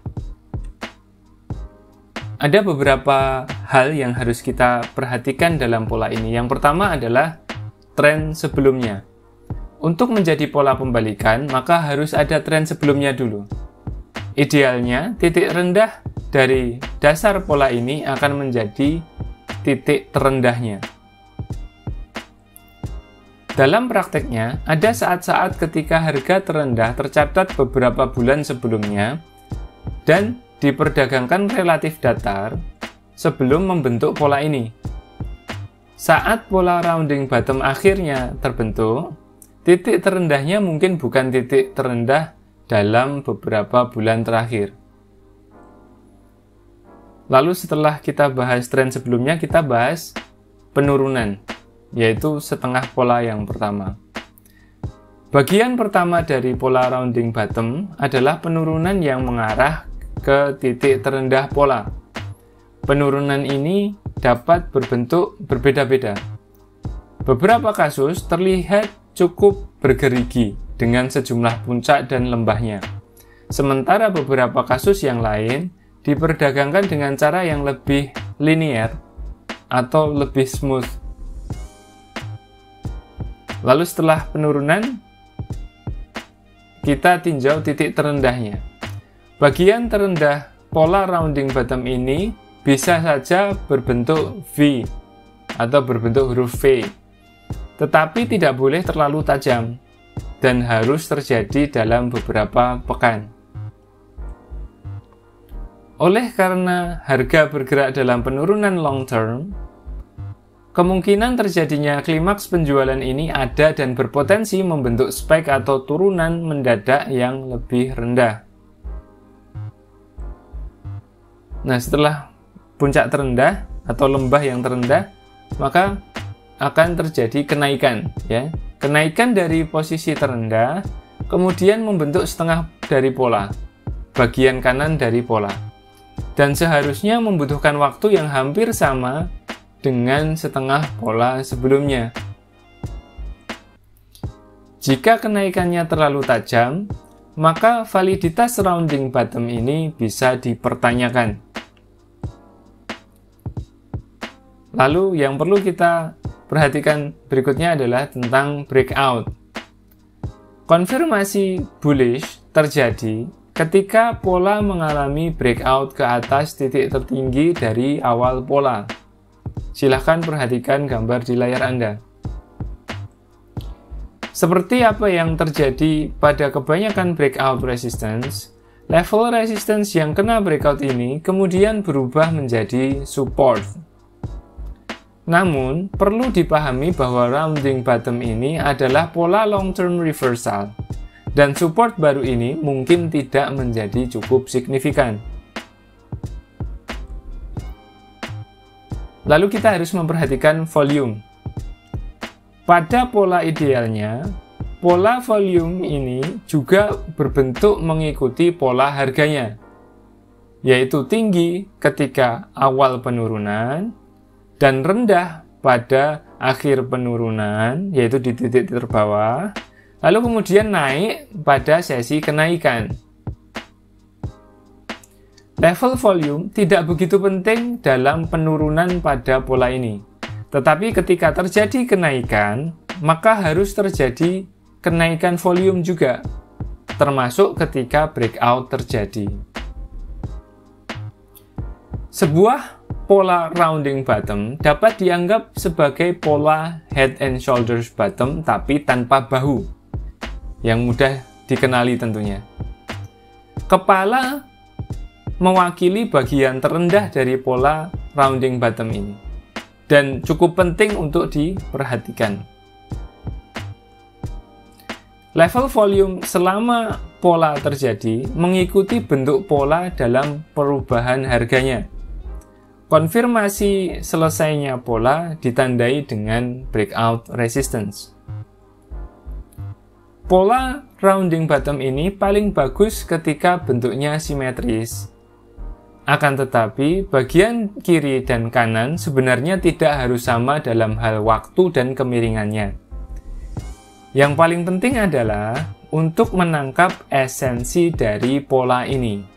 Ada beberapa hal yang harus kita perhatikan dalam pola ini. Yang pertama adalah tren sebelumnya. Untuk menjadi pola pembalikan, maka harus ada tren sebelumnya dulu. Idealnya, titik rendah dari dasar pola ini akan menjadi titik terendahnya. Dalam prakteknya, ada saat-saat ketika harga terendah tercatat beberapa bulan sebelumnya dan diperdagangkan relatif datar sebelum membentuk pola ini. Saat pola rounding bottom akhirnya terbentuk, titik terendahnya mungkin bukan titik terendah dalam beberapa bulan terakhir. Lalu setelah kita bahas tren sebelumnya, kita bahas penurunan, yaitu setengah pola yang pertama. Bagian pertama dari pola rounding bottom adalah penurunan yang mengarah ke titik terendah pola. Penurunan ini dapat berbentuk berbeda-beda. Beberapa kasus terlihat cukup bergerigi dengan sejumlah puncak dan lembahnya. Sementara beberapa kasus yang lain diperdagangkan dengan cara yang lebih linear atau lebih smooth. Lalu setelah penurunan, kita tinjau titik terendahnya. Bagian terendah pola rounding bottom ini bisa saja berbentuk V atau berbentuk huruf V, tetapi tidak boleh terlalu tajam dan harus terjadi dalam beberapa pekan. Oleh karena harga bergerak dalam penurunan long term, kemungkinan terjadinya klimaks penjualan ini ada dan berpotensi membentuk spike atau turunan mendadak yang lebih rendah. Nah, setelah puncak terendah atau lembah yang terendah, maka akan terjadi kenaikan, ya. Kenaikan dari posisi terendah, kemudian membentuk setengah dari pola, bagian kanan dari pola. Dan seharusnya membutuhkan waktu yang hampir sama dengan setengah pola sebelumnya. Jika kenaikannya terlalu tajam, maka validitas rounding bottom ini bisa dipertanyakan. Lalu yang perlu kita perhatikan berikutnya adalah tentang breakout. Konfirmasi bullish terjadi ketika pola mengalami breakout ke atas titik tertinggi dari awal pola. Silahkan perhatikan gambar di layar Anda. Seperti apa yang terjadi pada kebanyakan breakout resistance, level resistance yang kena breakout ini kemudian berubah menjadi support. Namun, perlu dipahami bahwa rounding bottom ini adalah pola long-term reversal, dan support baru ini mungkin tidak menjadi cukup signifikan. Lalu kita harus memperhatikan volume. Pada pola idealnya, pola volume ini juga berbentuk mengikuti pola harganya, yaitu tinggi ketika awal penurunan, dan rendah pada akhir penurunan, yaitu di titik terbawah, lalu kemudian naik pada sesi kenaikan. Level volume tidak begitu penting dalam penurunan pada pola ini, tetapi ketika terjadi kenaikan, maka harus terjadi kenaikan volume juga, termasuk ketika breakout terjadi. Sebuah pola rounding bottom dapat dianggap sebagai pola head and shoulders bottom tapi tanpa bahu, yang mudah dikenali tentunya. Kepala mewakili bagian terendah dari pola rounding bottom ini dan cukup penting untuk diperhatikan. Level volume selama pola terjadi mengikuti bentuk pola dalam perubahan harganya. Konfirmasi selesainya pola ditandai dengan breakout resistance. Pola rounding bottom ini paling bagus ketika bentuknya simetris. Akan tetapi, bagian kiri dan kanan sebenarnya tidak harus sama dalam hal waktu dan kemiringannya. Yang paling penting adalah untuk menangkap esensi dari pola ini.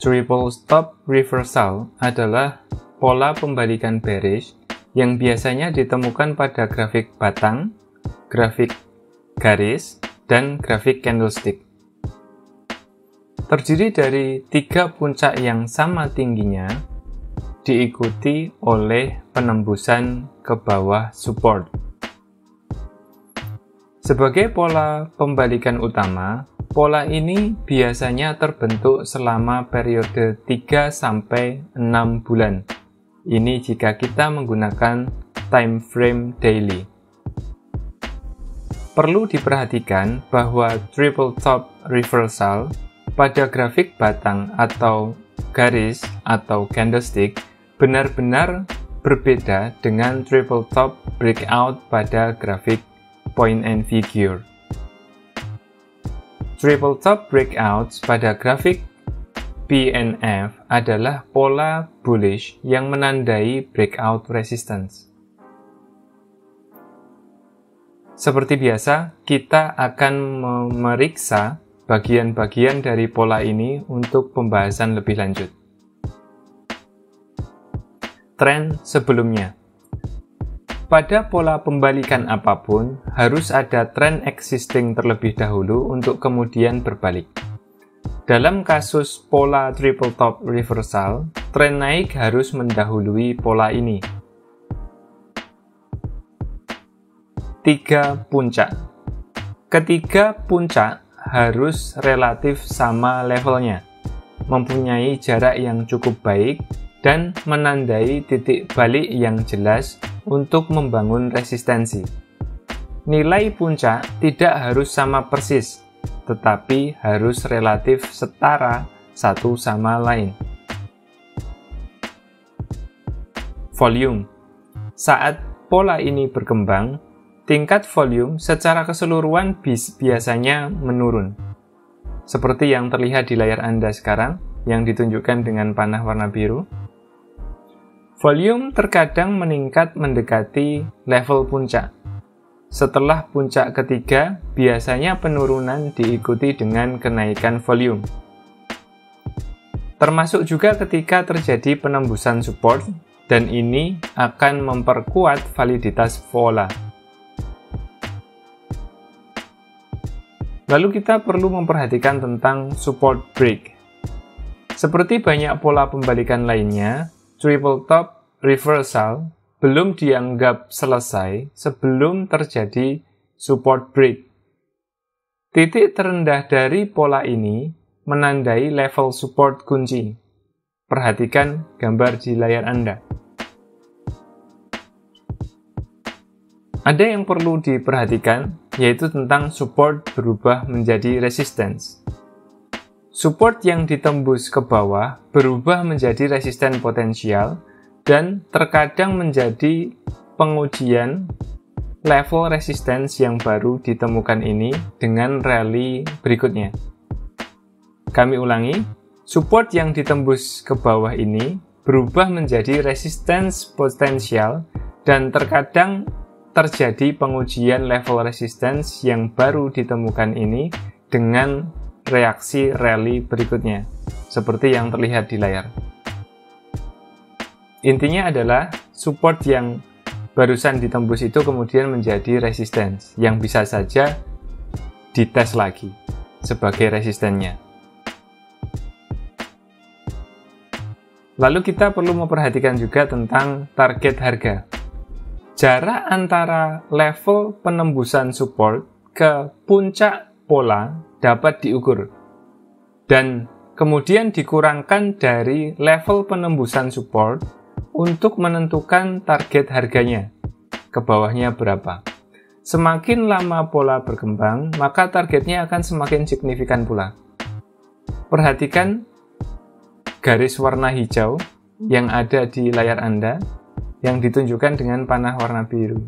Triple stop reversal adalah pola pembalikan bearish yang biasanya ditemukan pada grafik batang, grafik garis, dan grafik candlestick. Terdiri dari 3 puncak yang sama tingginya, diikuti oleh penembusan ke bawah support. Sebagai pola pembalikan utama, pola ini biasanya terbentuk selama periode 3-6 bulan. Ini jika kita menggunakan time frame daily. Perlu diperhatikan bahwa triple top reversal pada grafik batang atau garis atau candlestick benar-benar berbeda dengan triple top breakout pada grafik point and figure. Triple top breakouts pada grafik PNF adalah pola bullish yang menandai breakout resistance. Seperti biasa, kita akan memeriksa bagian-bagian dari pola ini untuk pembahasan lebih lanjut. Tren sebelumnya. Pada pola pembalikan apapun, harus ada tren existing terlebih dahulu untuk kemudian berbalik. Dalam kasus pola triple top reversal, tren naik harus mendahului pola ini. 3 puncak. Ketiga puncak harus relatif sama levelnya, mempunyai jarak yang cukup baik, dan menandai titik balik yang jelas untuk membangun resistensi. Nilai puncak tidak harus sama persis, tetapi harus relatif setara satu sama lain. Volume. Saat pola ini berkembang, tingkat volume secara keseluruhan biasanya menurun. Seperti yang terlihat di layar Anda sekarang, yang ditunjukkan dengan panah warna biru. Volume terkadang meningkat mendekati level puncak. Setelah puncak ketiga, biasanya penurunan diikuti dengan kenaikan volume. Termasuk juga ketika terjadi penembusan support, dan ini akan memperkuat validitas pola. Lalu kita perlu memperhatikan tentang support break. Seperti banyak pola pembalikan lainnya, triple top reversal belum dianggap selesai sebelum terjadi support break. Titik terendah dari pola ini menandai level support kunci. Perhatikan gambar di layar Anda. Ada yang perlu diperhatikan, yaitu tentang support berubah menjadi resistance. Support yang ditembus ke bawah berubah menjadi resisten potensial dan terkadang menjadi pengujian level resistance yang baru ditemukan ini dengan rally berikutnya. Kami ulangi, support yang ditembus ke bawah ini berubah menjadi resistance potensial dan terkadang terjadi pengujian level resistance yang baru ditemukan ini dengan reaksi rally berikutnya, seperti yang terlihat di layar. Intinya adalah support yang barusan ditembus itu kemudian menjadi resistance yang bisa saja dites lagi sebagai resistennya. Lalu kita perlu memperhatikan juga tentang target harga. Jarak antara level penembusan support ke puncak pola dapat diukur. Dan kemudian dikurangkan dari level penembusan support untuk menentukan target harganya, ke bawahnya berapa. Semakin lama pola berkembang, maka targetnya akan semakin signifikan pula. Perhatikan garis warna hijau yang ada di layar Anda, yang ditunjukkan dengan panah warna biru.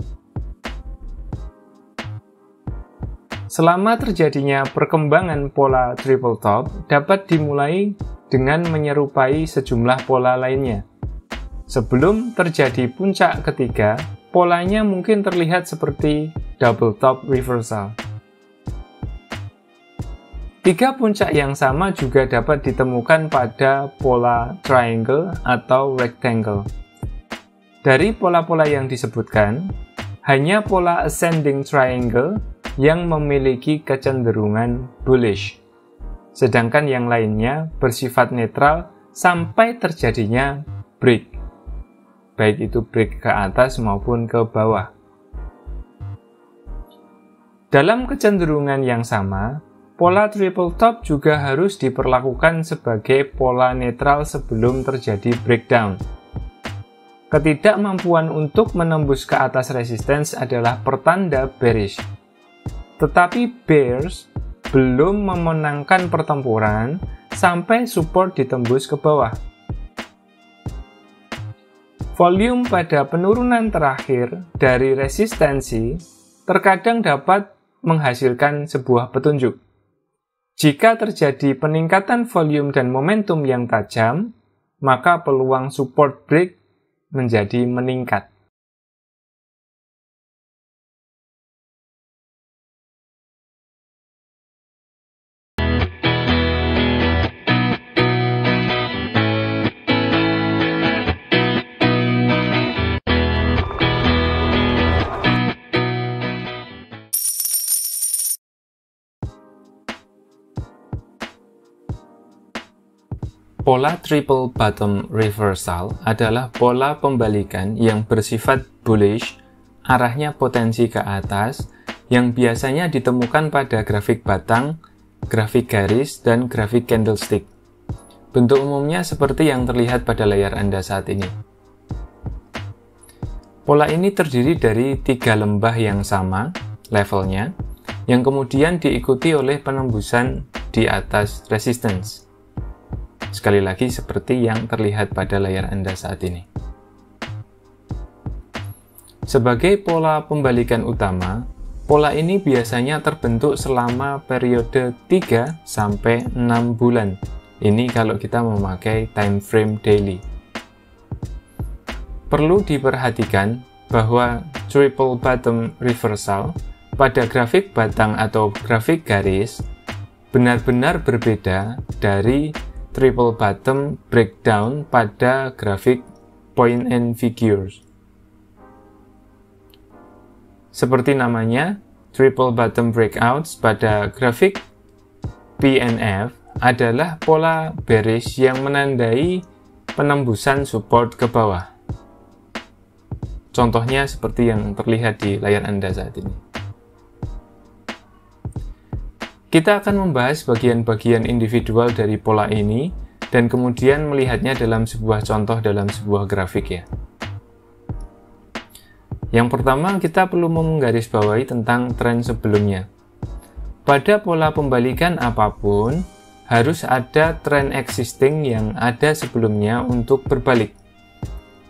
Selama terjadinya perkembangan pola triple top dapat dimulai dengan menyerupai sejumlah pola lainnya. Sebelum terjadi puncak ketiga, polanya mungkin terlihat seperti double top reversal. 3 puncak yang sama juga dapat ditemukan pada pola triangle atau rectangle. Dari pola-pola yang disebutkan, hanya pola ascending triangle yang memiliki kecenderungan bullish, sedangkan yang lainnya bersifat netral sampai terjadinya break, baik itu break ke atas maupun ke bawah. Dalam kecenderungan yang sama, pola triple top juga harus diperlakukan sebagai pola netral sebelum terjadi breakdown. Ketidakmampuan untuk menembus ke atas resistance adalah pertanda bearish. Tetapi bears belum memenangkan pertempuran sampai support ditembus ke bawah. Volume pada penurunan terakhir dari resistensi terkadang dapat menghasilkan sebuah petunjuk. Jika terjadi peningkatan volume dan momentum yang tajam, maka peluang support break menjadi meningkat. Pola triple bottom reversal adalah pola pembalikan yang bersifat bullish, arahnya potensi ke atas, yang biasanya ditemukan pada grafik batang, grafik garis, dan grafik candlestick. Bentuk umumnya seperti yang terlihat pada layar Anda saat ini. Pola ini terdiri dari 3 lembah yang sama levelnya, yang kemudian diikuti oleh penembusan di atas resistance. Sekali lagi seperti yang terlihat pada layar Anda saat ini. Sebagai pola pembalikan utama, pola ini biasanya terbentuk selama periode 3-6 bulan. Ini kalau kita memakai time frame daily. Perlu diperhatikan bahwa triple bottom reversal pada grafik batang atau grafik garis benar-benar berbeda dari triple bottom breakdown pada grafik point and figures. Seperti namanya, triple bottom breakouts pada grafik PNF adalah pola bearish yang menandai penembusan support ke bawah. Contohnya seperti yang terlihat di layar Anda saat ini. Kita akan membahas bagian-bagian individual dari pola ini dan kemudian melihatnya dalam sebuah contoh dalam sebuah grafik ya. Yang pertama, kita perlu menggarisbawahi tentang tren sebelumnya. Pada pola pembalikan apapun, harus ada tren existing yang ada sebelumnya untuk berbalik.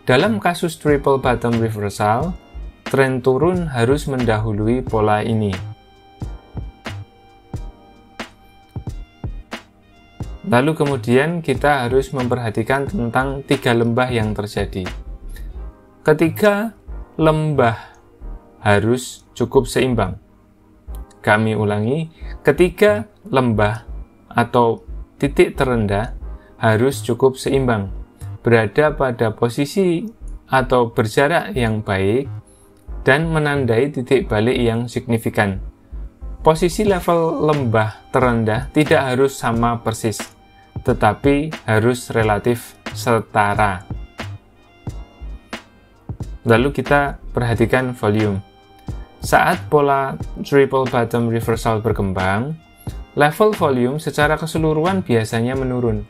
Dalam kasus triple bottom reversal, tren turun harus mendahului pola ini. Lalu kemudian kita harus memperhatikan tentang 3 lembah yang terjadi. Ketiga lembah harus cukup seimbang. Kami ulangi, ketiga lembah atau titik terendah harus cukup seimbang, berada pada posisi atau berjarak yang baik, dan menandai titik balik yang signifikan. Posisi level lembah terendah tidak harus sama persis, tetapi harus relatif setara. Lalu kita perhatikan volume. Saat pola triple bottom reversal berkembang, level volume secara keseluruhan biasanya menurun.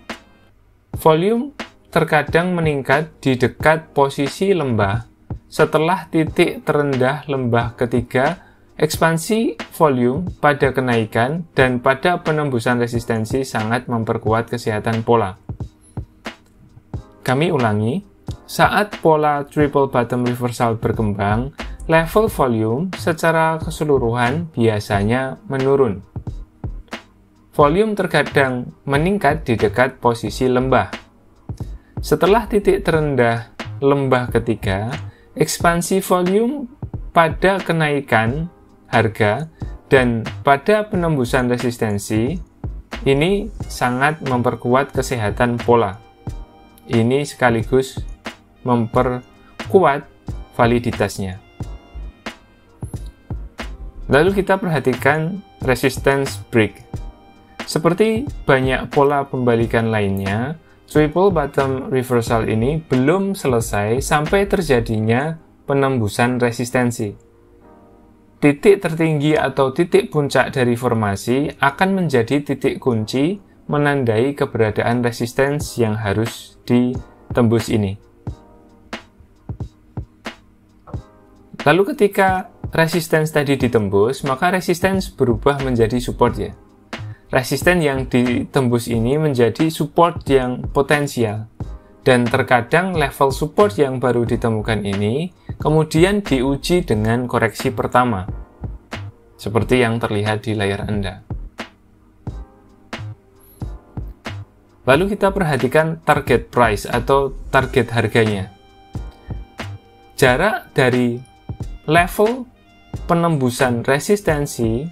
Volume terkadang meningkat di dekat posisi lembah. Setelah titik terendah lembah ketiga, ekspansi volume pada kenaikan dan pada penembusan resistensi sangat memperkuat kesehatan pola. Kami ulangi, saat pola triple bottom reversal berkembang, level volume secara keseluruhan biasanya menurun. Volume terkadang meningkat di dekat posisi lembah. Setelah titik terendah lembah ketiga, ekspansi volume pada kenaikan harga dan pada penembusan resistensi ini sangat memperkuat kesehatan pola. Ini sekaligus memperkuat validitasnya. Lalu kita perhatikan resistance break. Seperti banyak pola pembalikan lainnya, triple bottom reversal ini belum selesai sampai terjadinya penembusan resistensi. Titik tertinggi atau titik puncak dari formasi akan menjadi titik kunci menandai keberadaan resistance yang harus ditembus ini. Lalu ketika resistance tadi ditembus, maka resistance berubah menjadi support ya. Resisten yang ditembus ini menjadi support yang potensial, dan terkadang level support yang baru ditemukan ini kemudian diuji dengan koreksi pertama, seperti yang terlihat di layar Anda. Lalu kita perhatikan target price atau target harganya. Jarak dari level penembusan resistensi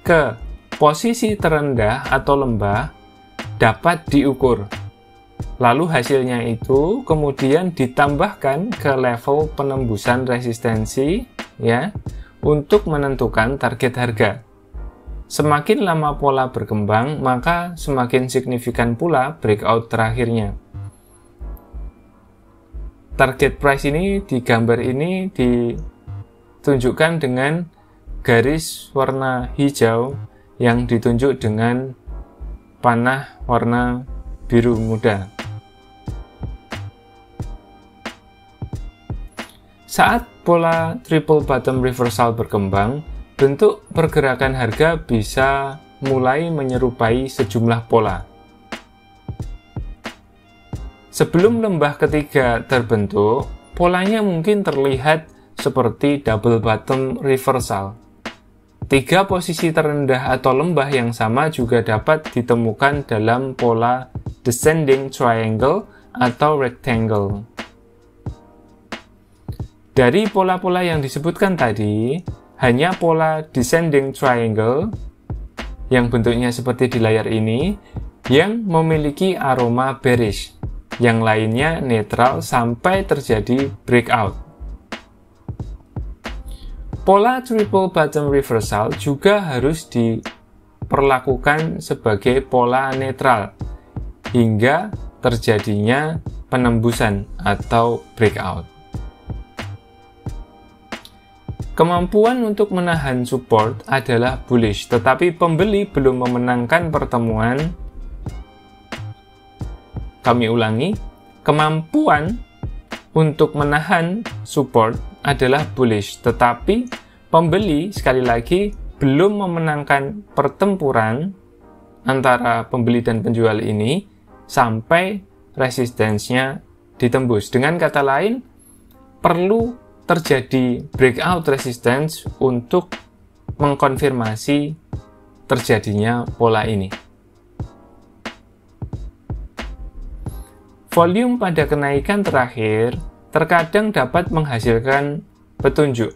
ke posisi terendah atau lembah dapat diukur. Lalu hasilnya itu kemudian ditambahkan ke level penembusan resistensi ya untuk menentukan target harga. Semakin lama pola berkembang, maka semakin signifikan pula breakout terakhirnya. Target price ini di gambar ini ditunjukkan dengan garis warna hijau yang ditunjuk dengan panah warna biru muda. Saat pola triple bottom reversal berkembang, bentuk pergerakan harga bisa mulai menyerupai sejumlah pola. Sebelum lembah ketiga terbentuk, polanya mungkin terlihat seperti double bottom reversal. Tiga posisi terendah atau lembah yang sama juga dapat ditemukan dalam pola descending triangle atau rectangle. Dari pola-pola yang disebutkan tadi, hanya pola descending triangle yang bentuknya seperti di layar ini yang memiliki aroma bearish, yang lainnya netral sampai terjadi breakout. Pola triple bottom reversal juga harus diperlakukan sebagai pola netral hingga terjadinya penembusan atau breakout. Kemampuan untuk menahan support adalah bullish, tetapi pembeli belum memenangkan pertemuan. Kami ulangi, kemampuan untuk menahan support adalah bullish, tetapi pembeli sekali lagi belum memenangkan pertempuran antara pembeli dan penjual ini sampai resistensinya ditembus. Dengan kata lain, perlu terjadi breakout resistance untuk mengkonfirmasi terjadinya pola ini. Volume pada kenaikan terakhir terkadang dapat menghasilkan petunjuk.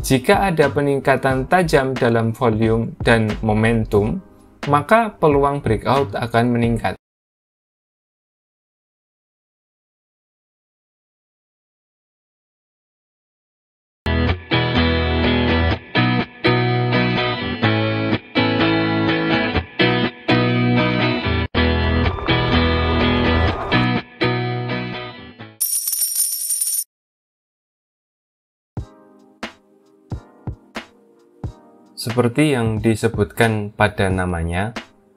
Jika ada peningkatan tajam dalam volume dan momentum, maka peluang breakout akan meningkat. Seperti yang disebutkan pada namanya,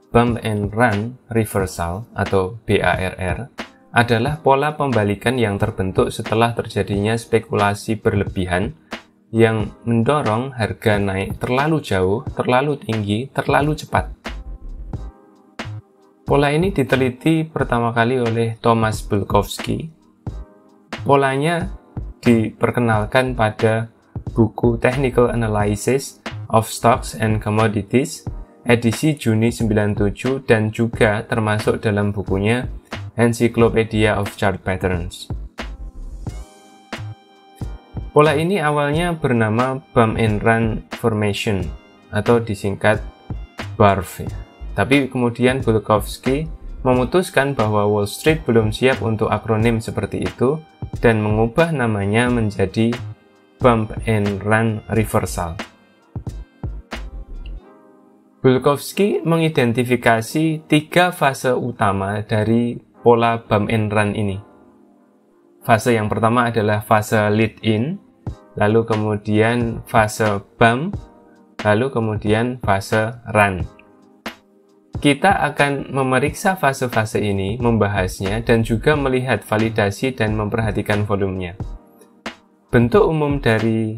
bump and run reversal atau BARR adalah pola pembalikan yang terbentuk setelah terjadinya spekulasi berlebihan yang mendorong harga naik terlalu jauh, terlalu tinggi, terlalu cepat. Pola ini diteliti pertama kali oleh Thomas Bulkowski. Polanya diperkenalkan pada buku Technical Analysis of Stocks and Commodities edisi Juni 97 dan juga termasuk dalam bukunya Encyclopedia of Chart Patterns. Pola ini awalnya bernama Bump and Run Formation atau disingkat BARF. Tapi kemudian Bulkowski memutuskan bahwa Wall Street belum siap untuk akronim seperti itu dan mengubah namanya menjadi Bump and Run Reversal. Bulkowski mengidentifikasi 3 fase utama dari pola bump and run ini. Fase yang pertama adalah fase lead in, lalu kemudian fase bump, lalu kemudian fase run. Kita akan memeriksa fase-fase ini, membahasnya, dan juga melihat validasi dan memperhatikan volumenya. Bentuk umum dari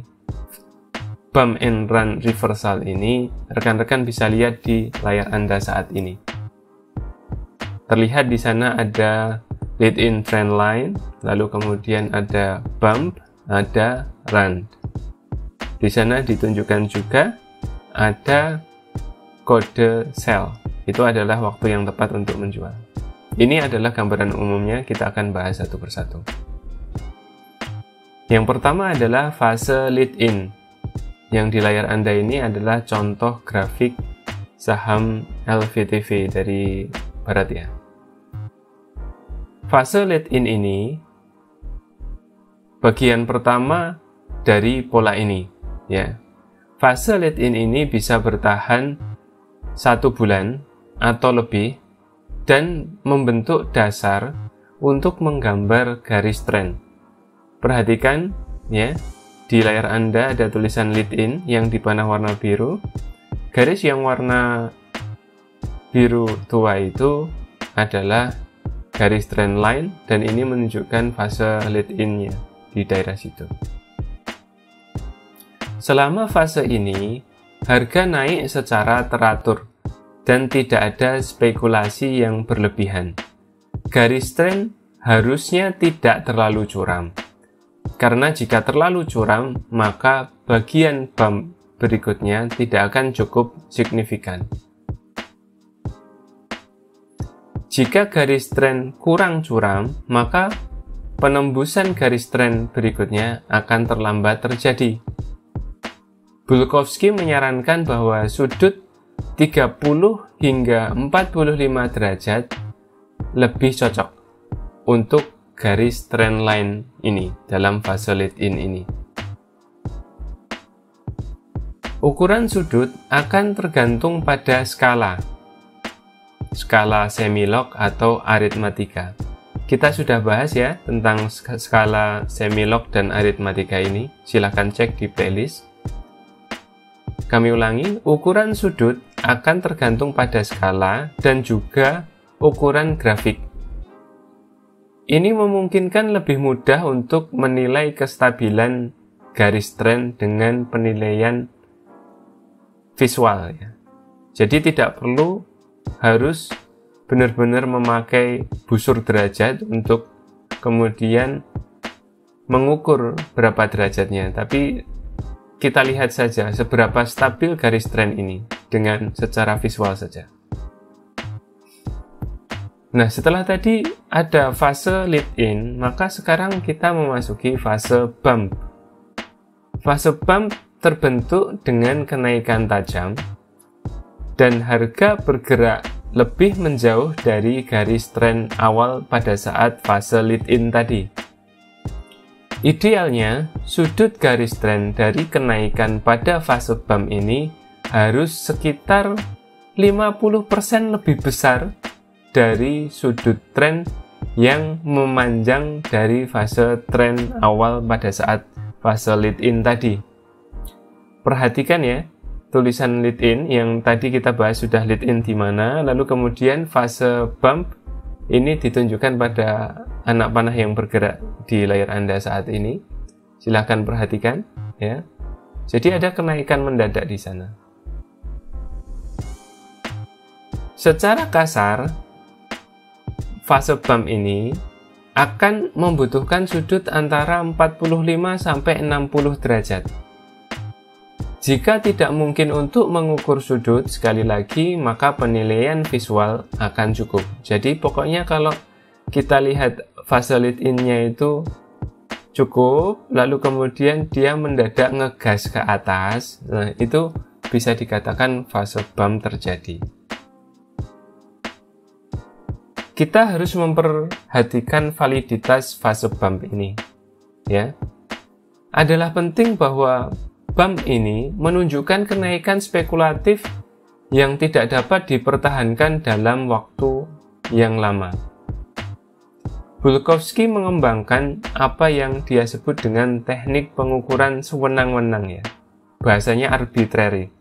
bump and run reversal ini rekan-rekan bisa lihat di layar Anda saat ini. Terlihat di sana ada lead in trend line, lalu kemudian ada bump, ada run. Di sana ditunjukkan juga ada kode sell. Itu adalah waktu yang tepat untuk menjual. Ini adalah gambaran umumnya, kita akan bahas satu persatu. Yang pertama adalah fase lead in. Yang di layar Anda ini adalah contoh grafik saham LVTV dari Barat ya. Fase lead in ini bagian pertama dari pola ini ya. Fase lead in ini bisa bertahan 1 bulan atau lebih dan membentuk dasar untuk menggambar garis tren. Perhatikan ya. Di layar Anda ada tulisan lead in yang dipanah warna biru. Garis yang warna biru tua itu adalah garis trend line dan ini menunjukkan fase lead in-nya di daerah situ. Selama fase ini, harga naik secara teratur dan tidak ada spekulasi yang berlebihan. Garis trend harusnya tidak terlalu curam. Karena jika terlalu curam, maka bagian bump berikutnya tidak akan cukup signifikan. Jika garis tren kurang curam, maka penembusan garis tren berikutnya akan terlambat terjadi. Bulkowski menyarankan bahwa sudut 30 hingga 45 derajat lebih cocok untuk garis trend line ini dalam fase lead in ini. Ukuran sudut akan tergantung pada skala semilog atau aritmatika. Kita sudah bahas ya tentang skala semilog dan aritmatika ini. Silahkan cek di playlist. Kami ulangi, ukuran sudut akan tergantung pada skala dan juga ukuran grafik. Ini memungkinkan lebih mudah untuk menilai kestabilan garis tren dengan penilaian visual ya. Jadi tidak perlu harus benar-benar memakai busur derajat untuk kemudian mengukur berapa derajatnya, tapi kita lihat saja seberapa stabil garis tren ini dengan secara visual saja. Nah, setelah tadi ada fase lead in, maka sekarang kita memasuki fase bump. Fase bump terbentuk dengan kenaikan tajam dan harga bergerak lebih menjauh dari garis tren awal pada saat fase lead in tadi. Idealnya, sudut garis tren dari kenaikan pada fase bump ini harus sekitar 50% lebih besar dari sudut tren yang memanjang dari fase tren awal pada saat fase lead in tadi. Perhatikan ya, tulisan lead in yang tadi kita bahas sudah lead in di mana, lalu kemudian fase bump ini ditunjukkan pada anak panah yang bergerak di layar Anda saat ini. Silahkan perhatikan ya. Jadi ada kenaikan mendadak di sana. Secara kasar, fase bump ini akan membutuhkan sudut antara 45 sampai 60 derajat. Jika tidak mungkin untuk mengukur sudut, sekali lagi, maka penilaian visual akan cukup. Jadi pokoknya kalau kita lihat fase lead in-nya itu cukup, lalu kemudian dia mendadak ngegas ke atas, nah itu bisa dikatakan fase bump terjadi. Kita harus memperhatikan validitas fase bump ini. Ya. Adalah penting bahwa bump ini menunjukkan kenaikan spekulatif yang tidak dapat dipertahankan dalam waktu yang lama. Bulkowski mengembangkan apa yang dia sebut dengan teknik pengukuran sewenang-wenang ya. Bahasanya arbitrary.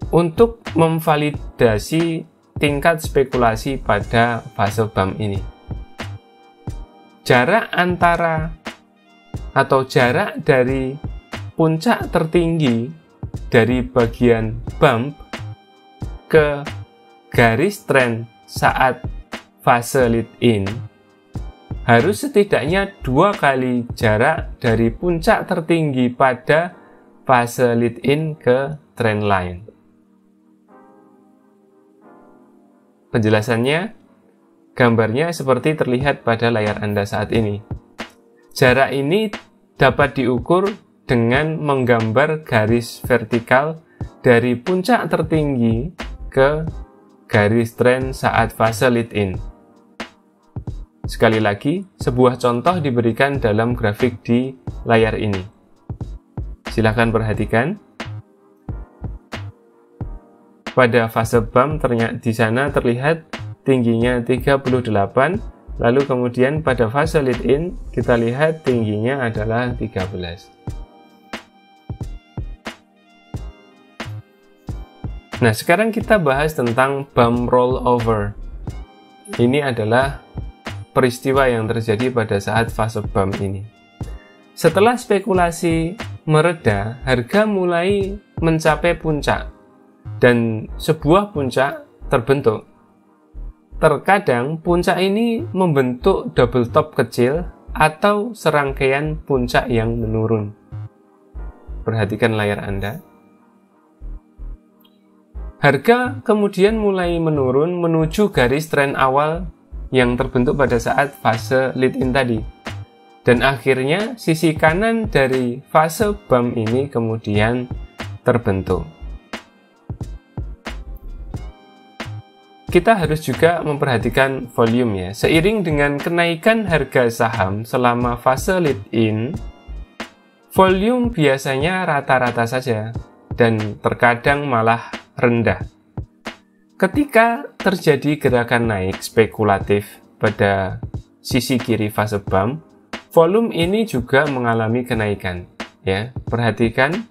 Untuk memvalidasi tingkat spekulasi pada fase bump ini. Jarak dari puncak tertinggi dari bagian bump ke garis trend saat fase lead in harus setidaknya 2 kali jarak dari puncak tertinggi pada fase lead in ke trend line. Penjelasannya, gambarnya seperti terlihat pada layar Anda saat ini. Jarak ini dapat diukur dengan menggambar garis vertikal dari puncak tertinggi ke garis tren saat fase lead in. Sekali lagi, sebuah contoh diberikan dalam grafik di layar ini. Silakan perhatikan. Pada fase bump di sana terlihat tingginya 38, lalu kemudian pada fase lead in kita lihat tingginya adalah 13. Nah, sekarang kita bahas tentang bump rollover. Ini adalah peristiwa yang terjadi pada saat fase bump ini. Setelah spekulasi mereda, harga mulai mencapai puncak dan sebuah puncak terbentuk. Terkadang puncak ini membentuk double top kecil atau serangkaian puncak yang menurun. Perhatikan layar Anda. Harga kemudian mulai menurun menuju garis tren awal yang terbentuk pada saat fase lead in tadi. Dan akhirnya sisi kanan dari fase bump ini kemudian terbentuk. Kita harus juga memperhatikan volume ya. Seiring dengan kenaikan harga saham selama fase lead in, volume biasanya rata-rata saja dan terkadang malah rendah. Ketika terjadi gerakan naik spekulatif pada sisi kiri fase bump, volume ini juga mengalami kenaikan. Ya, perhatikan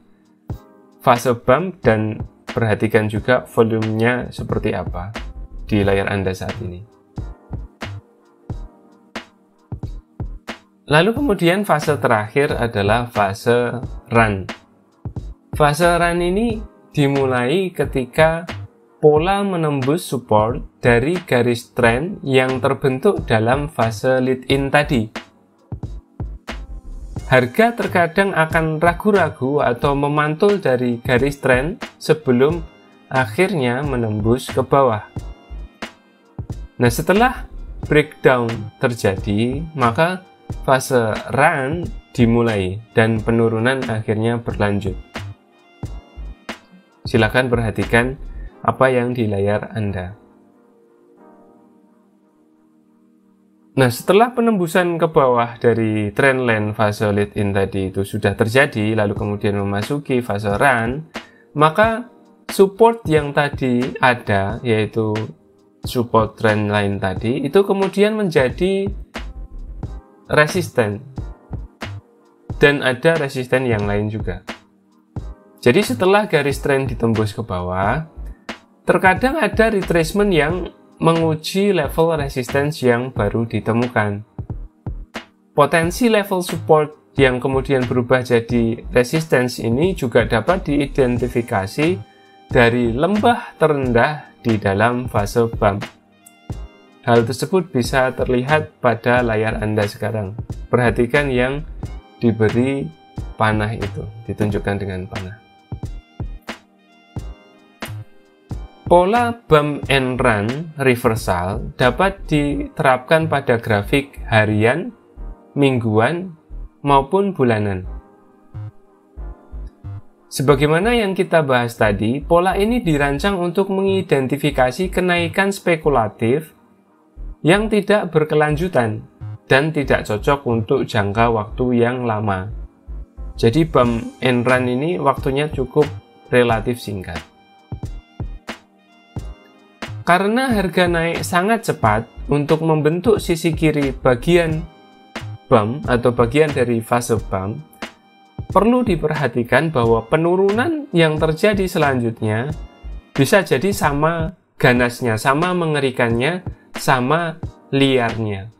fase bump dan perhatikan juga volumenya seperti apa di layar Anda saat ini. Lalu kemudian fase terakhir adalah fase run. Fase run ini dimulai ketika pola menembus support dari garis trend yang terbentuk dalam fase lead in tadi. Harga terkadang akan ragu-ragu atau memantul dari garis trend sebelum akhirnya menembus ke bawah. Nah, setelah breakdown terjadi, maka fase run dimulai dan penurunan akhirnya berlanjut. Silakan perhatikan apa yang di layar Anda. Nah, setelah penembusan ke bawah dari trendline fase lead in tadi itu sudah terjadi, lalu kemudian memasuki fase run, maka support yang tadi ada, yaitu support trendline tadi, itu kemudian menjadi resisten. Dan ada resisten yang lain juga. Jadi setelah garis trend ditembus ke bawah, terkadang ada retracement yang menguji level resistance yang baru ditemukan. Potensi level support yang kemudian berubah jadi resistance ini juga dapat diidentifikasi dari lembah terendah di dalam fase bump. Hal tersebut bisa terlihat pada layar Anda sekarang. Perhatikan yang diberi panah itu, ditunjukkan dengan panah. Pola bump and run reversal dapat diterapkan pada grafik harian, mingguan, maupun bulanan. Sebagaimana yang kita bahas tadi, pola ini dirancang untuk mengidentifikasi kenaikan spekulatif yang tidak berkelanjutan dan tidak cocok untuk jangka waktu yang lama. Jadi bump and run ini waktunya cukup relatif singkat. Karena harga naik sangat cepat, untuk membentuk sisi kiri bagian bump atau bagian dari fase bump, perlu diperhatikan bahwa penurunan yang terjadi selanjutnya bisa jadi sama ganasnya, sama mengerikannya, sama liarnya.